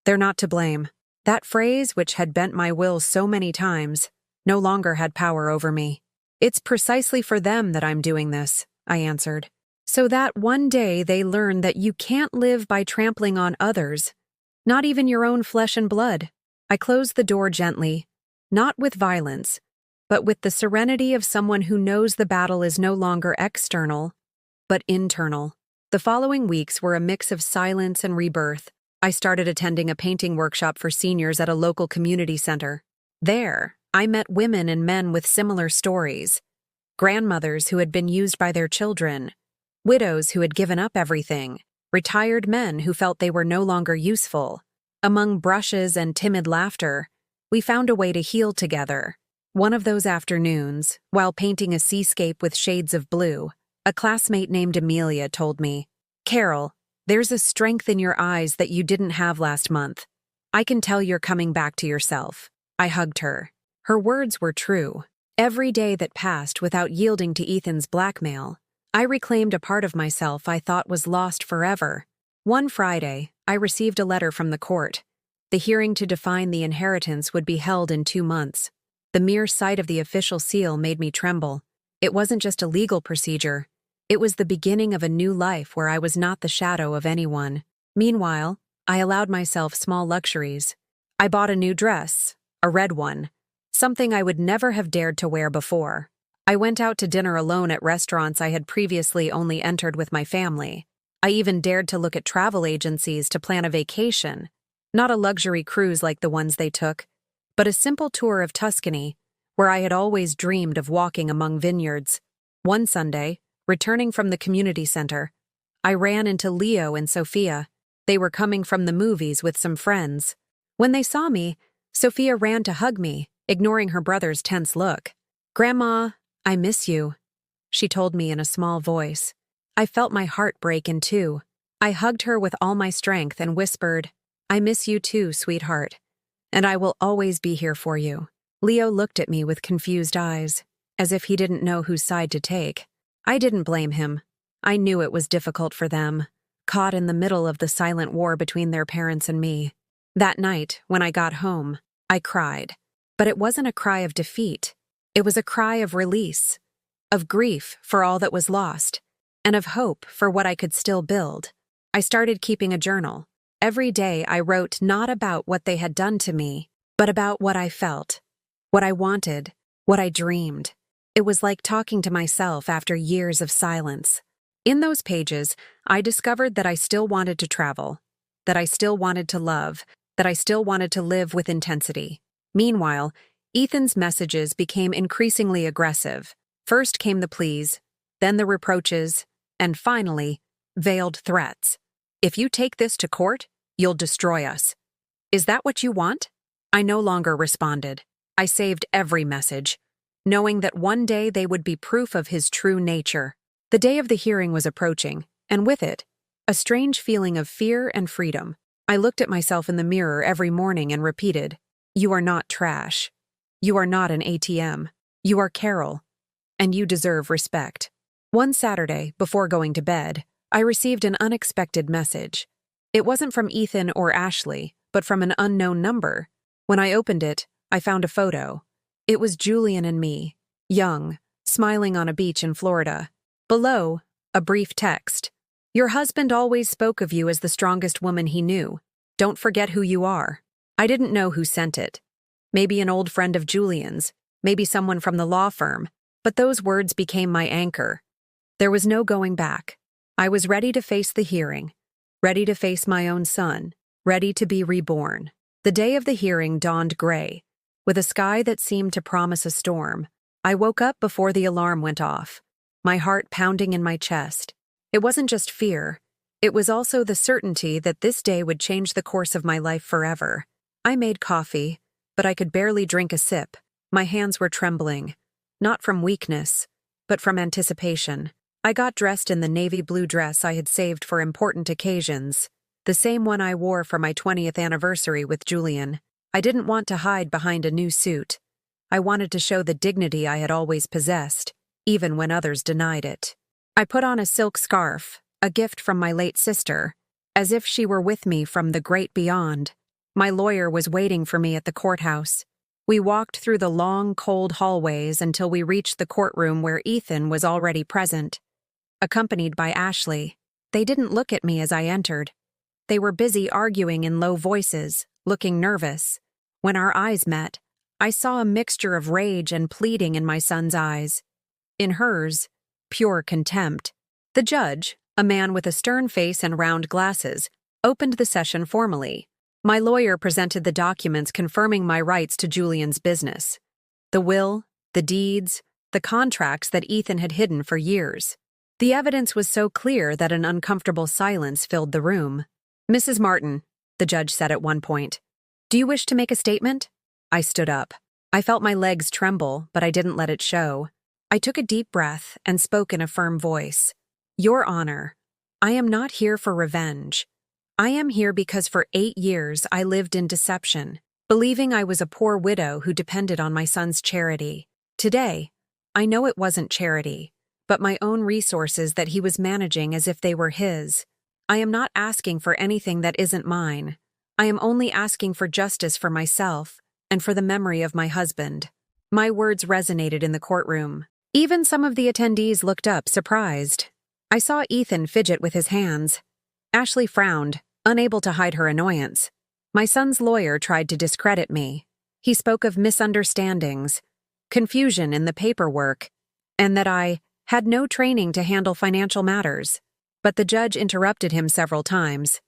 They're not to blame." That phrase, which had bent my will so many times, no longer had power over me. "It's precisely for them that I'm doing this," I answered. "So that one day they learn that you can't live by trampling on others, not even your own flesh and blood." I closed the door gently, not with violence, but with the serenity of someone who knows the battle is no longer external, but internal. The following weeks were a mix of silence and rebirth. I started attending a painting workshop for seniors at a local community center. There, I met women and men with similar stories. Grandmothers who had been used by their children, widows who had given up everything, retired men who felt they were no longer useful. Among brushes and timid laughter, we found a way to heal together. One of those afternoons, while painting a seascape with shades of blue, a classmate named Amelia told me, "Carol, there's a strength in your eyes that you didn't have last month. I can tell you're coming back to yourself." I hugged her. Her words were true. Every day that passed without yielding to Ethan's blackmail, I reclaimed a part of myself I thought was lost forever. One Friday, I received a letter from the court. The hearing to define the inheritance would be held in 2 months. The mere sight of the official seal made me tremble. It wasn't just a legal procedure. It was the beginning of a new life where I was not the shadow of anyone. Meanwhile, I allowed myself small luxuries. I bought a new dress, a red one, something I would never have dared to wear before. I went out to dinner alone at restaurants I had previously only entered with my family. I even dared to look at travel agencies to plan a vacation, not a luxury cruise like the ones they took, but a simple tour of Tuscany, where I had always dreamed of walking among vineyards. One Sunday, returning from the community center, I ran into Leo and Sophia. They were coming from the movies with some friends. When they saw me, Sophia ran to hug me, ignoring her brother's tense look. "Grandma, I miss you," she told me in a small voice. I felt my heart break in two. I hugged her with all my strength and whispered, "I miss you too, sweetheart. And I will always be here for you." Leo looked at me with confused eyes, as if he didn't know whose side to take. I didn't blame him. I knew it was difficult for them, caught in the middle of the silent war between their parents and me. That night, when I got home, I cried. But it wasn't a cry of defeat. It was a cry of release, of grief for all that was lost, and of hope for what I could still build. I started keeping a journal. Every day I wrote not about what they had done to me, but about what I felt, what I wanted, what I dreamed. It was like talking to myself after years of silence. In those pages, I discovered that I still wanted to travel, that I still wanted to love, that I still wanted to live with intensity. Meanwhile, Ethan's messages became increasingly aggressive. First came the pleas, then the reproaches, and finally, veiled threats. "If you take this to court, you'll destroy us. Is that what you want?" I no longer responded. I saved every message, knowing that one day they would be proof of his true nature. The day of the hearing was approaching, and with it, a strange feeling of fear and freedom. I looked at myself in the mirror every morning and repeated, "You are not trash. You are not an ATM. You are Carol, and you deserve respect." One Saturday, before going to bed, I received an unexpected message. It wasn't from Ethan or Ashley, but from an unknown number. When I opened it, I found a photo. It was Julian and me, young, smiling on a beach in Florida. Below, a brief text. "Your husband always spoke of you as the strongest woman he knew. Don't forget who you are." I didn't know who sent it. Maybe an old friend of Julian's, maybe someone from the law firm, but those words became my anchor. There was no going back. I was ready to face the hearing, ready to face my own son, ready to be reborn. The day of the hearing dawned gray, with a sky that seemed to promise a storm. I woke up before the alarm went off, my heart pounding in my chest. It wasn't just fear. It was also the certainty that this day would change the course of my life forever. I made coffee, but I could barely drink a sip. My hands were trembling, not from weakness, but from anticipation. I got dressed in the navy blue dress I had saved for important occasions, the same one I wore for my 20th anniversary with Julian. I didn't want to hide behind a new suit. I wanted to show the dignity I had always possessed, even when others denied it. I put on a silk scarf, a gift from my late sister, as if she were with me from the great beyond. My lawyer was waiting for me at the courthouse. We walked through the long, cold hallways until we reached the courtroom where Ethan was already present, accompanied by Ashley. They didn't look at me as I entered. They were busy arguing in low voices, looking nervous. When our eyes met, I saw a mixture of rage and pleading in my son's eyes. In hers, pure contempt. The judge, a man with a stern face and round glasses, opened the session formally. My lawyer presented the documents confirming my rights to Julian's business. The will, the deeds, the contracts that Ethan had hidden for years. The evidence was so clear that an uncomfortable silence filled the room. "Mrs. Martin," the judge said at one point, "do you wish to make a statement?" I stood up. I felt my legs tremble, but I didn't let it show. I took a deep breath and spoke in a firm voice. "Your Honor, I am not here for revenge. I am here because for 8 years I lived in deception, believing I was a poor widow who depended on my son's charity. Today, I know it wasn't charity, but my own resources that he was managing as if they were his. I am not asking for anything that isn't mine. I am only asking for justice for myself and for the memory of my husband." My words resonated in the courtroom. Even some of the attendees looked up, surprised. I saw Ethan fidget with his hands. Ashley frowned, unable to hide her annoyance. My son's lawyer tried to discredit me. He spoke of misunderstandings, confusion in the paperwork, and that I had no training to handle financial matters. But the judge interrupted him several times.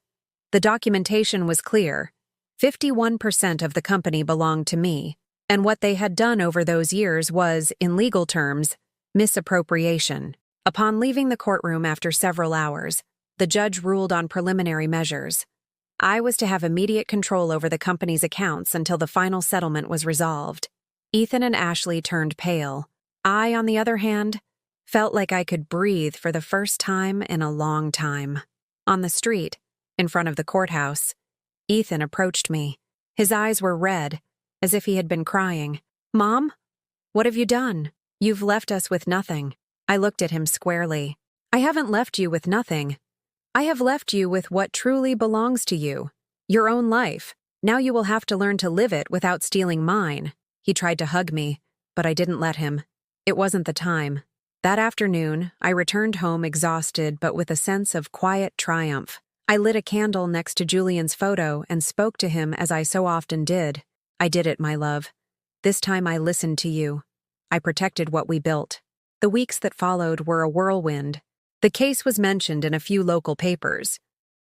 The documentation was clear. 51% of the company belonged to me, and what they had done over those years was, in legal terms, misappropriation. Upon leaving the courtroom after several hours, the judge ruled on preliminary measures. I was to have immediate control over the company's accounts until the final settlement was resolved. Ethan and Ashley turned pale. I, on the other hand, felt like I could breathe for the first time in a long time. On the street, in front of the courthouse, Ethan approached me. His eyes were red, as if he had been crying. "Mom? What have you done? You've left us with nothing." I looked at him squarely. "I haven't left you with nothing. I have left you with what truly belongs to you, your own life. Now you will have to learn to live it without stealing mine." He tried to hug me, but I didn't let him. It wasn't the time. That afternoon, I returned home exhausted but with a sense of quiet triumph. I lit a candle next to Julian's photo and spoke to him as I so often did. "I did it, my love. This time I listened to you. I protected what we built." The weeks that followed were a whirlwind. The case was mentioned in a few local papers.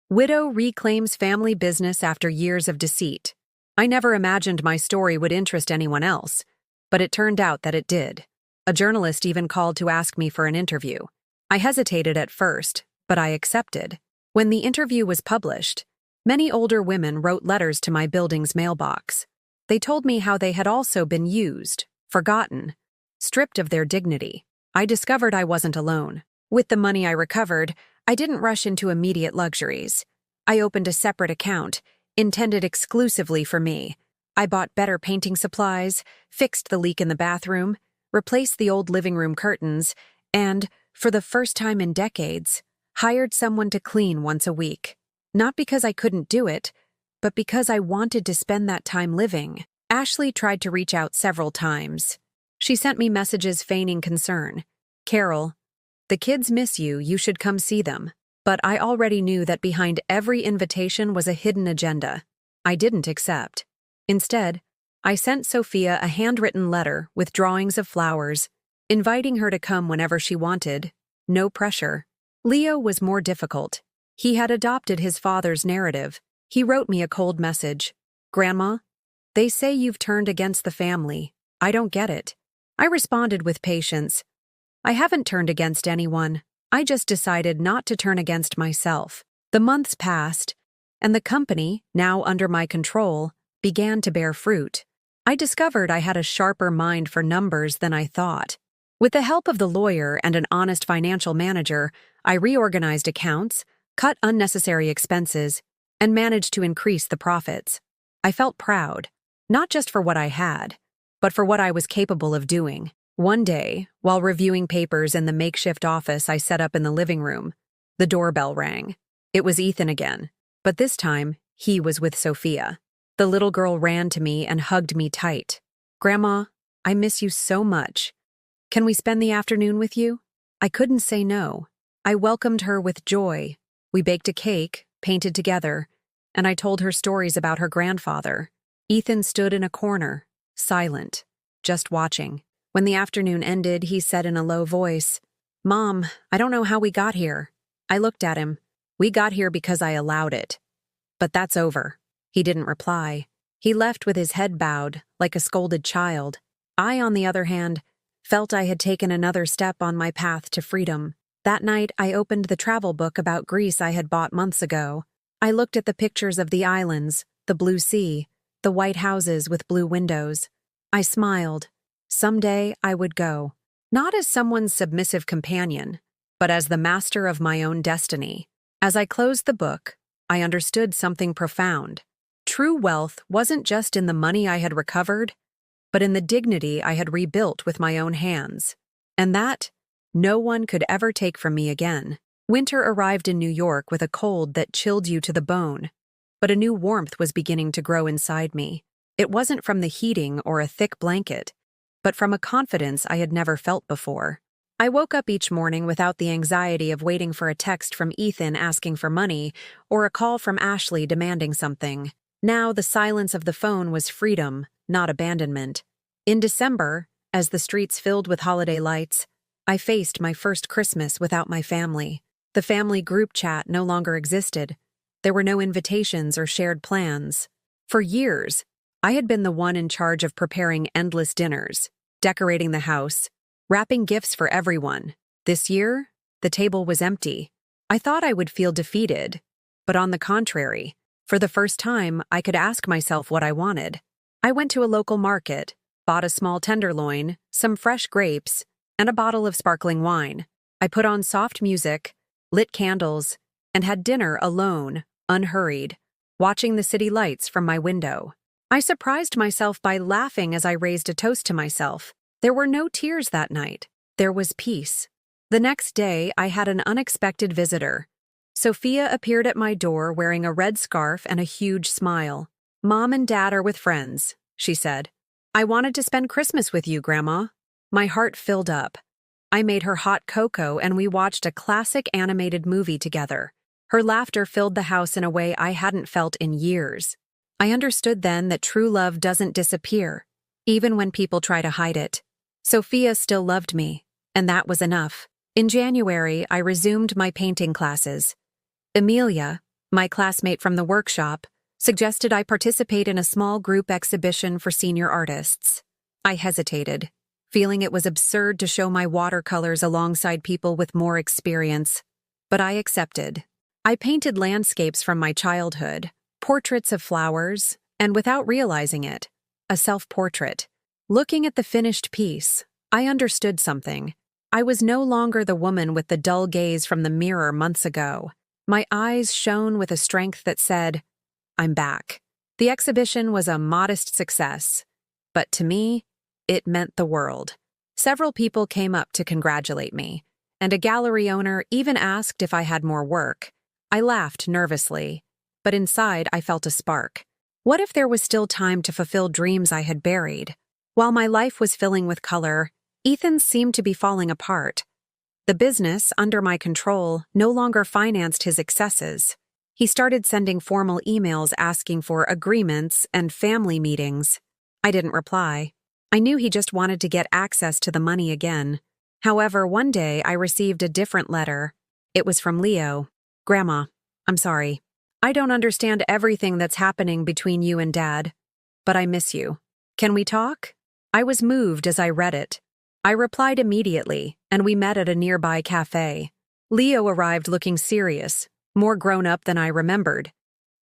"Widow reclaims family business after years of deceit." I never imagined my story would interest anyone else, but it turned out that it did. A journalist even called to ask me for an interview. I hesitated at first, but I accepted. When the interview was published, many older women wrote letters to my building's mailbox. They told me how they had also been used, forgotten, stripped of their dignity. I discovered I wasn't alone. With the money I recovered, I didn't rush into immediate luxuries. I opened a separate account, intended exclusively for me. I bought better painting supplies, fixed the leak in the bathroom, replaced the old living room curtains, and, for the first time in decades, hired someone to clean once a week. Not because I couldn't do it, but because I wanted to spend that time living. Ashley tried to reach out several times. She sent me messages feigning concern. "Carol, the kids miss you, you should come see them." But I already knew that behind every invitation was a hidden agenda. I didn't accept. Instead, I sent Sophia a handwritten letter with drawings of flowers, inviting her to come whenever she wanted. No pressure. Leo was more difficult. He had adopted his father's narrative. He wrote me a cold message. "Grandma, they say you've turned against the family. I don't get it." I responded with patience. "I haven't turned against anyone. I just decided not to turn against myself." The months passed, and the company, now under my control, began to bear fruit. I discovered I had a sharper mind for numbers than I thought. With the help of the lawyer and an honest financial manager, I reorganized accounts, cut unnecessary expenses, and managed to increase the profits. I felt proud, not just for what I had, but for what I was capable of doing. One day, while reviewing papers in the makeshift office I set up in the living room, the doorbell rang. It was Ethan again, but this time, he was with Sophia. The little girl ran to me and hugged me tight. "Grandma, I miss you so much. Can we spend the afternoon with you?" I couldn't say no. I welcomed her with joy. We baked a cake, painted together, and I told her stories about her grandfather. Ethan stood in a corner, silent, just watching. When the afternoon ended, he said in a low voice, "Mom, I don't know how we got here." I looked at him. "We got here because I allowed it. But that's over." He didn't reply. He left with his head bowed, like a scolded child. I, on the other hand, felt I had taken another step on my path to freedom. That night, I opened the travel book about Greece I had bought months ago. I looked at the pictures of the islands, the blue sea, the white houses with blue windows. I smiled. Someday I would go, not as someone's submissive companion, but as the master of my own destiny. As I closed the book, I understood something profound. True wealth wasn't just in the money I had recovered, but in the dignity I had rebuilt with my own hands. And that no one could ever take from me again. Winter arrived in New York with a cold that chilled you to the bone, but a new warmth was beginning to grow inside me. It wasn't from the heating or a thick blanket, but from a confidence I had never felt before. I woke up each morning without the anxiety of waiting for a text from Ethan asking for money or a call from Ashley demanding something. Now the silence of the phone was freedom, not abandonment. In December, as the streets filled with holiday lights, I faced my first Christmas without my family. The family group chat no longer existed. There were no invitations or shared plans. For years, I had been the one in charge of preparing endless dinners, decorating the house, wrapping gifts for everyone. This year, the table was empty. I thought I would feel defeated, but on the contrary, for the first time, I could ask myself what I wanted. I went to a local market, bought a small tenderloin, some fresh grapes, and a bottle of sparkling wine. I put on soft music, lit candles, and had dinner alone, unhurried, watching the city lights from my window. I surprised myself by laughing as I raised a toast to myself. There were no tears that night. There was peace. The next day, I had an unexpected visitor. Sophia appeared at my door wearing a red scarf and a huge smile. Mom and Dad are with friends, she said. I wanted to spend Christmas with you, Grandma. My heart filled up. I made her hot cocoa and we watched a classic animated movie together. Her laughter filled the house in a way I hadn't felt in years. I understood then that true love doesn't disappear, even when people try to hide it. Sophia still loved me, and that was enough. In January, I resumed my painting classes. Amelia, my classmate from the workshop, suggested I participate in a small group exhibition for senior artists. I hesitated, feeling it was absurd to show my watercolors alongside people with more experience. But I accepted. I painted landscapes from my childhood, portraits of flowers, and without realizing it, a self-portrait. Looking at the finished piece, I understood something. I was no longer the woman with the dull gaze from the mirror months ago. My eyes shone with a strength that said, I'm back. The exhibition was a modest success, but to me, it meant the world. Several people came up to congratulate me, and a gallery owner even asked if I had more work. I laughed nervously, but inside I felt a spark. What if there was still time to fulfill dreams I had buried? While my life was filling with color, Ethan seemed to be falling apart. The business, under my control, no longer financed his excesses. He started sending formal emails asking for agreements and family meetings. I didn't reply. I knew he just wanted to get access to the money again. However, one day I received a different letter. It was from Leo. Grandma, I'm sorry. I don't understand everything that's happening between you and Dad, but I miss you. Can we talk? I was moved as I read it. I replied immediately, and we met at a nearby cafe. Leo arrived looking serious, more grown up than I remembered.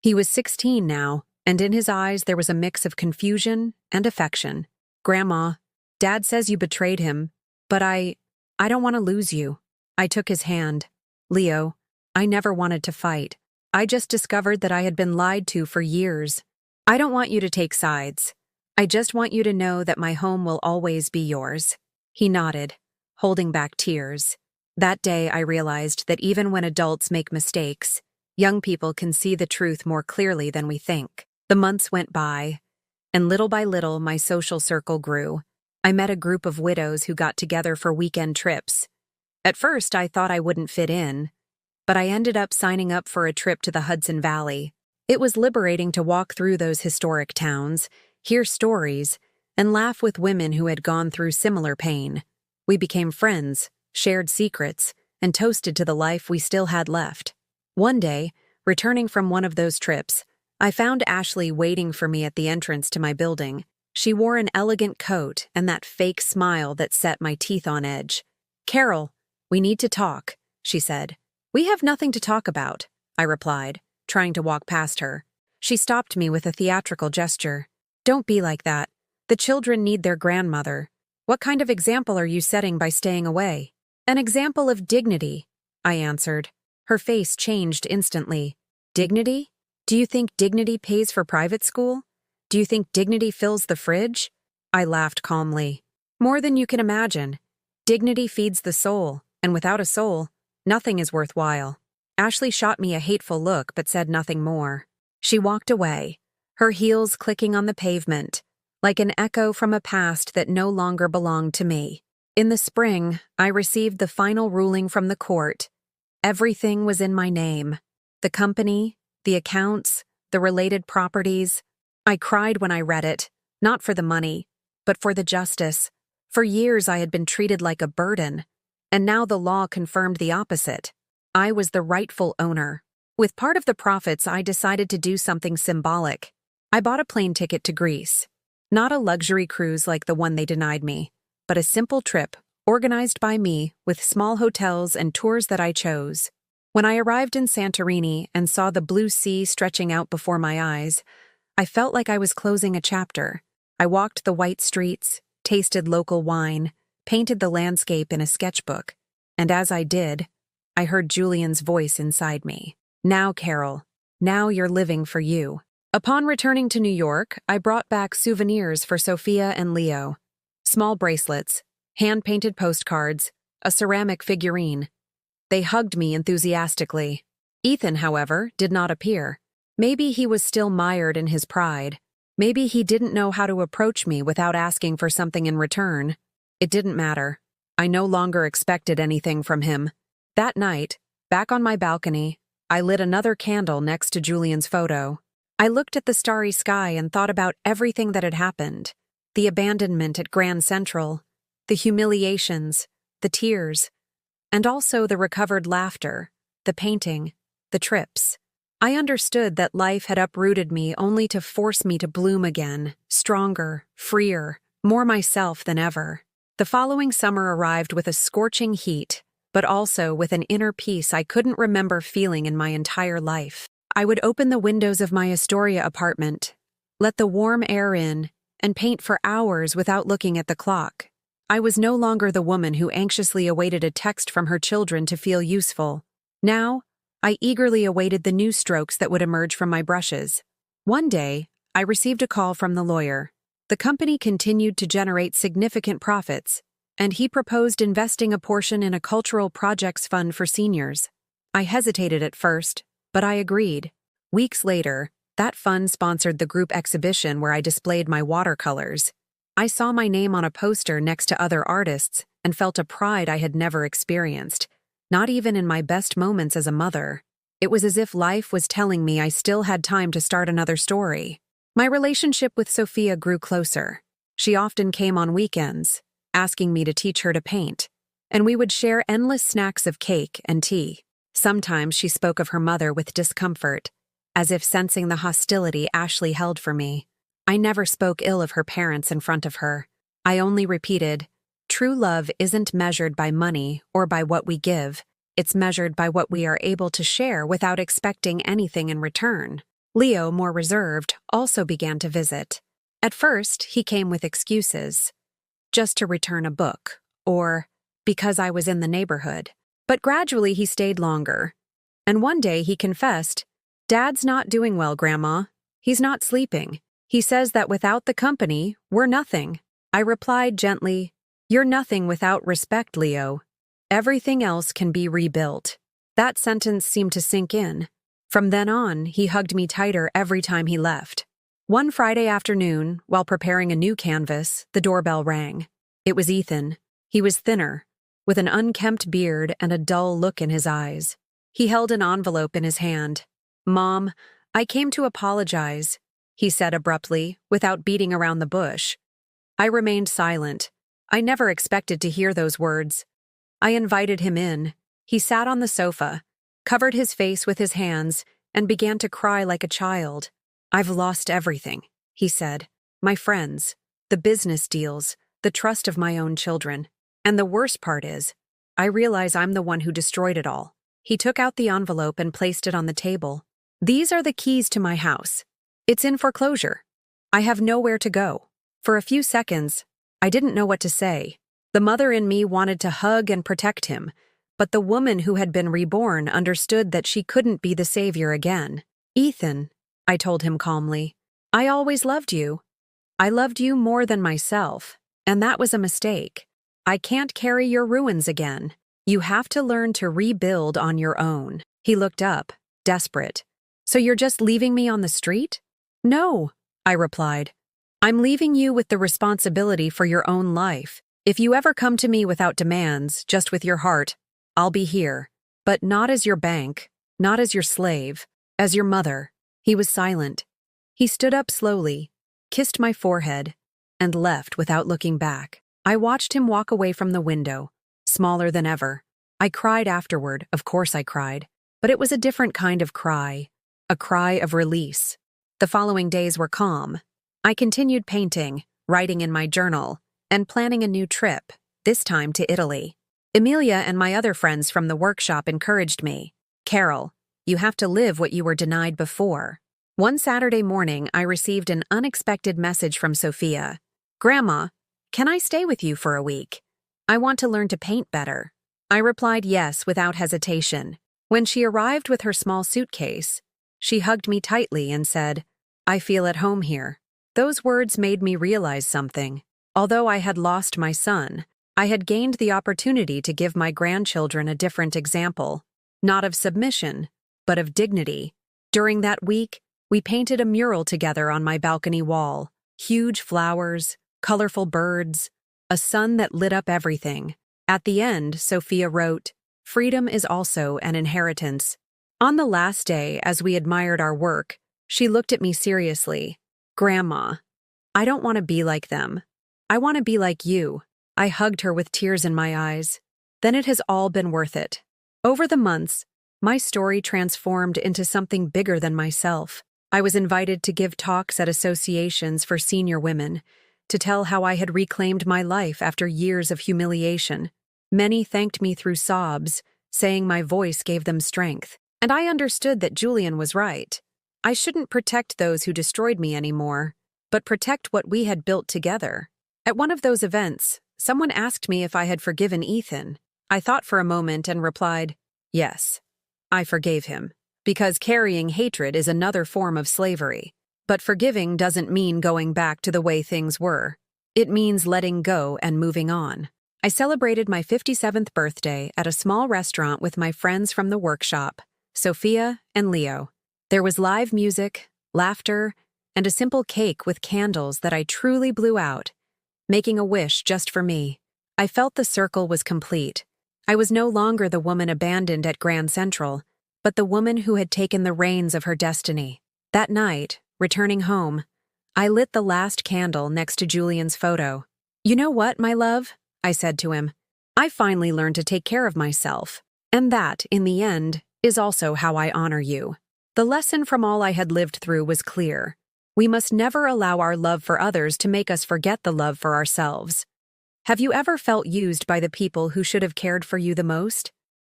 He was 16 now, and in his eyes there was a mix of confusion and affection. Grandma, Dad says you betrayed him, but I don't want to lose you. I took his hand. Leo, I never wanted to fight. I just discovered that I had been lied to for years. I don't want you to take sides. I just want you to know that my home will always be yours. He nodded, holding back tears. That day I realized that even when adults make mistakes, young people can see the truth more clearly than we think. The months went by, and little by little my social circle grew. I met a group of widows who got together for weekend trips. At first I thought I wouldn't fit in, but I ended up signing up for a trip to the Hudson Valley. It was liberating to walk through those historic towns, hear stories, and laugh with women who had gone through similar pain. We became friends, shared secrets, and toasted to the life we still had left. One day, returning from one of those trips, I found Ashley waiting for me at the entrance to my building. She wore an elegant coat and that fake smile that set my teeth on edge. Carol, we need to talk, she said. We have nothing to talk about, I replied, trying to walk past her. She stopped me with a theatrical gesture. Don't be like that. The children need their grandmother. What kind of example are you setting by staying away? An example of dignity, I answered. Her face changed instantly. Dignity? Do you think dignity pays for private school? Do you think dignity fills the fridge? I laughed calmly. More than you can imagine. Dignity feeds the soul, and without a soul, nothing is worthwhile. Ashley shot me a hateful look but said nothing more. She walked away, her heels clicking on the pavement, like an echo from a past that no longer belonged to me. In the spring, I received the final ruling from the court. Everything was in my name. The company, the accounts, the related properties. I cried when I read it, not for the money, but for the justice. For years I had been treated like a burden, and now the law confirmed the opposite. I was the rightful owner. With part of the profits, I decided to do something symbolic. I bought a plane ticket to Greece. Not a luxury cruise like the one they denied me, but a simple trip, organized by me, with small hotels and tours that I chose. When I arrived in Santorini and saw the blue sea stretching out before my eyes, I felt like I was closing a chapter. I walked the white streets, tasted local wine, painted the landscape in a sketchbook, and as I did, I heard Julian's voice inside me. Now, Carol, now you're living for you. Upon returning to New York, I brought back souvenirs for Sophia and Leo. Small bracelets, hand-painted postcards, a ceramic figurine. They hugged me enthusiastically. Ethan, however, did not appear. Maybe he was still mired in his pride. Maybe he didn't know how to approach me without asking for something in return. It didn't matter. I no longer expected anything from him. That night, back on my balcony, I lit another candle next to Julian's photo. I looked at the starry sky and thought about everything that had happened. The abandonment at Grand Central, the humiliations, the tears, and also the recovered laughter, the painting, the trips. I understood that life had uprooted me only to force me to bloom again, stronger, freer, more myself than ever. The following summer arrived with a scorching heat, but also with an inner peace I couldn't remember feeling in my entire life. I would open the windows of my Astoria apartment, let the warm air in, and paint for hours without looking at the clock. I was no longer the woman who anxiously awaited a text from her children to feel useful. Now, I eagerly awaited the new strokes that would emerge from my brushes. One day, I received a call from the lawyer. The company continued to generate significant profits, and he proposed investing a portion in a cultural projects fund for seniors. I hesitated at first, but I agreed. Weeks later, that fund sponsored the group exhibition where I displayed my watercolors. I saw my name on a poster next to other artists and felt a pride I had never experienced, not even in my best moments as a mother. It was as if life was telling me I still had time to start another story. My relationship with Sophia grew closer. She often came on weekends, asking me to teach her to paint, and we would share endless snacks of cake and tea. Sometimes she spoke of her mother with discomfort, as if sensing the hostility Ashley held for me. I never spoke ill of her parents in front of her. I only repeated, "True love isn't measured by money or by what we give. It's measured by what we are able to share without expecting anything in return." Leo, more reserved, also began to visit. At first, he came with excuses. Just to return a book, or because I was in the neighborhood. But gradually he stayed longer. And one day he confessed, "Dad's not doing well, Grandma. He's not sleeping. He says that without the company, we're nothing." I replied gently, "You're nothing without respect, Leo. Everything else can be rebuilt." That sentence seemed to sink in. From then on, he hugged me tighter every time he left. One Friday afternoon, while preparing a new canvas, the doorbell rang. It was Ethan. He was thinner, with an unkempt beard and a dull look in his eyes. He held an envelope in his hand. "Mom, I came to apologize," he said abruptly, without beating around the bush. I remained silent. I never expected to hear those words. I invited him in. He sat on the sofa, covered his face with his hands, and began to cry like a child. "I've lost everything," he said. "My friends, the business deals, the trust of my own children. And the worst part is, I realize I'm the one who destroyed it all." He took out the envelope and placed it on the table. "These are the keys to my house. It's in foreclosure. I have nowhere to go." For a few seconds, I didn't know what to say. The mother in me wanted to hug and protect him, but the woman who had been reborn understood that she couldn't be the savior again. "Ethan," I told him calmly, "I always loved you. I loved you more than myself, and that was a mistake. I can't carry your ruins again. You have to learn to rebuild on your own." He looked up, desperate. "So you're just leaving me on the street?" "No," I replied. "I'm leaving you with the responsibility for your own life. If you ever come to me without demands, just with your heart, I'll be here. But not as your bank, not as your slave, as your mother." He was silent. He stood up slowly, kissed my forehead, and left without looking back. I watched him walk away from the window, smaller than ever. I cried afterward, of course I cried, but it was a different kind of cry, a cry of release. The following days were calm. I continued painting, writing in my journal, and planning a new trip, this time to Italy. Emilia and my other friends from the workshop encouraged me. "Carol, you have to live what you were denied before." One Saturday morning, I received an unexpected message from Sophia. "Grandma, can I stay with you for a week? I want to learn to paint better." I replied yes without hesitation. When she arrived with her small suitcase, she hugged me tightly and said, "I feel at home here." Those words made me realize something. Although I had lost my son, I had gained the opportunity to give my grandchildren a different example, not of submission, but of dignity. During that week, We painted a mural together on my balcony wall. Huge flowers, colorful birds, a sun that lit up everything. At the end, Sophia wrote, "Freedom is also an inheritance." On the last day, as we admired our work, she looked at me seriously. "Grandma, I don't want to be like them. I want to be like you." I hugged her with tears in my eyes. Then it has all been worth it. Over the months, my story transformed into something bigger than myself. I was invited to give talks at associations for senior women, to tell how I had reclaimed my life after years of humiliation. Many thanked me through sobs, saying my voice gave them strength. And I understood that Julian was right. I shouldn't protect those who destroyed me anymore, but protect what we had built together. At one of those events, someone asked me if I had forgiven Ethan. I thought for a moment and replied, "Yes, I forgave him." Because carrying hatred is another form of slavery. But forgiving doesn't mean going back to the way things were. It means letting go and moving on. I celebrated my 57th birthday at a small restaurant with my friends from the workshop, Sophia and Leo. There was live music, laughter, and a simple cake with candles that I truly blew out, making a wish just for me. I felt the circle was complete. I was no longer the woman abandoned at Grand Central, but the woman who had taken the reins of her destiny. That night, returning home, I lit the last candle next to Julian's photo. "You know what, my love?" I said to him. "I finally learned to take care of myself, and that, in the end, is also how I honor you." The lesson from all I had lived through was clear. We must never allow our love for others to make us forget the love for ourselves. Have you ever felt used by the people who should have cared for you the most?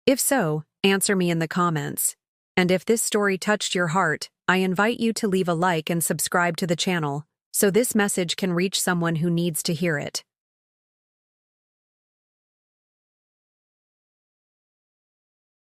If so, answer me in the comments. And if this story touched your heart, I invite you to leave a like and subscribe to the channel, so this message can reach someone who needs to hear it.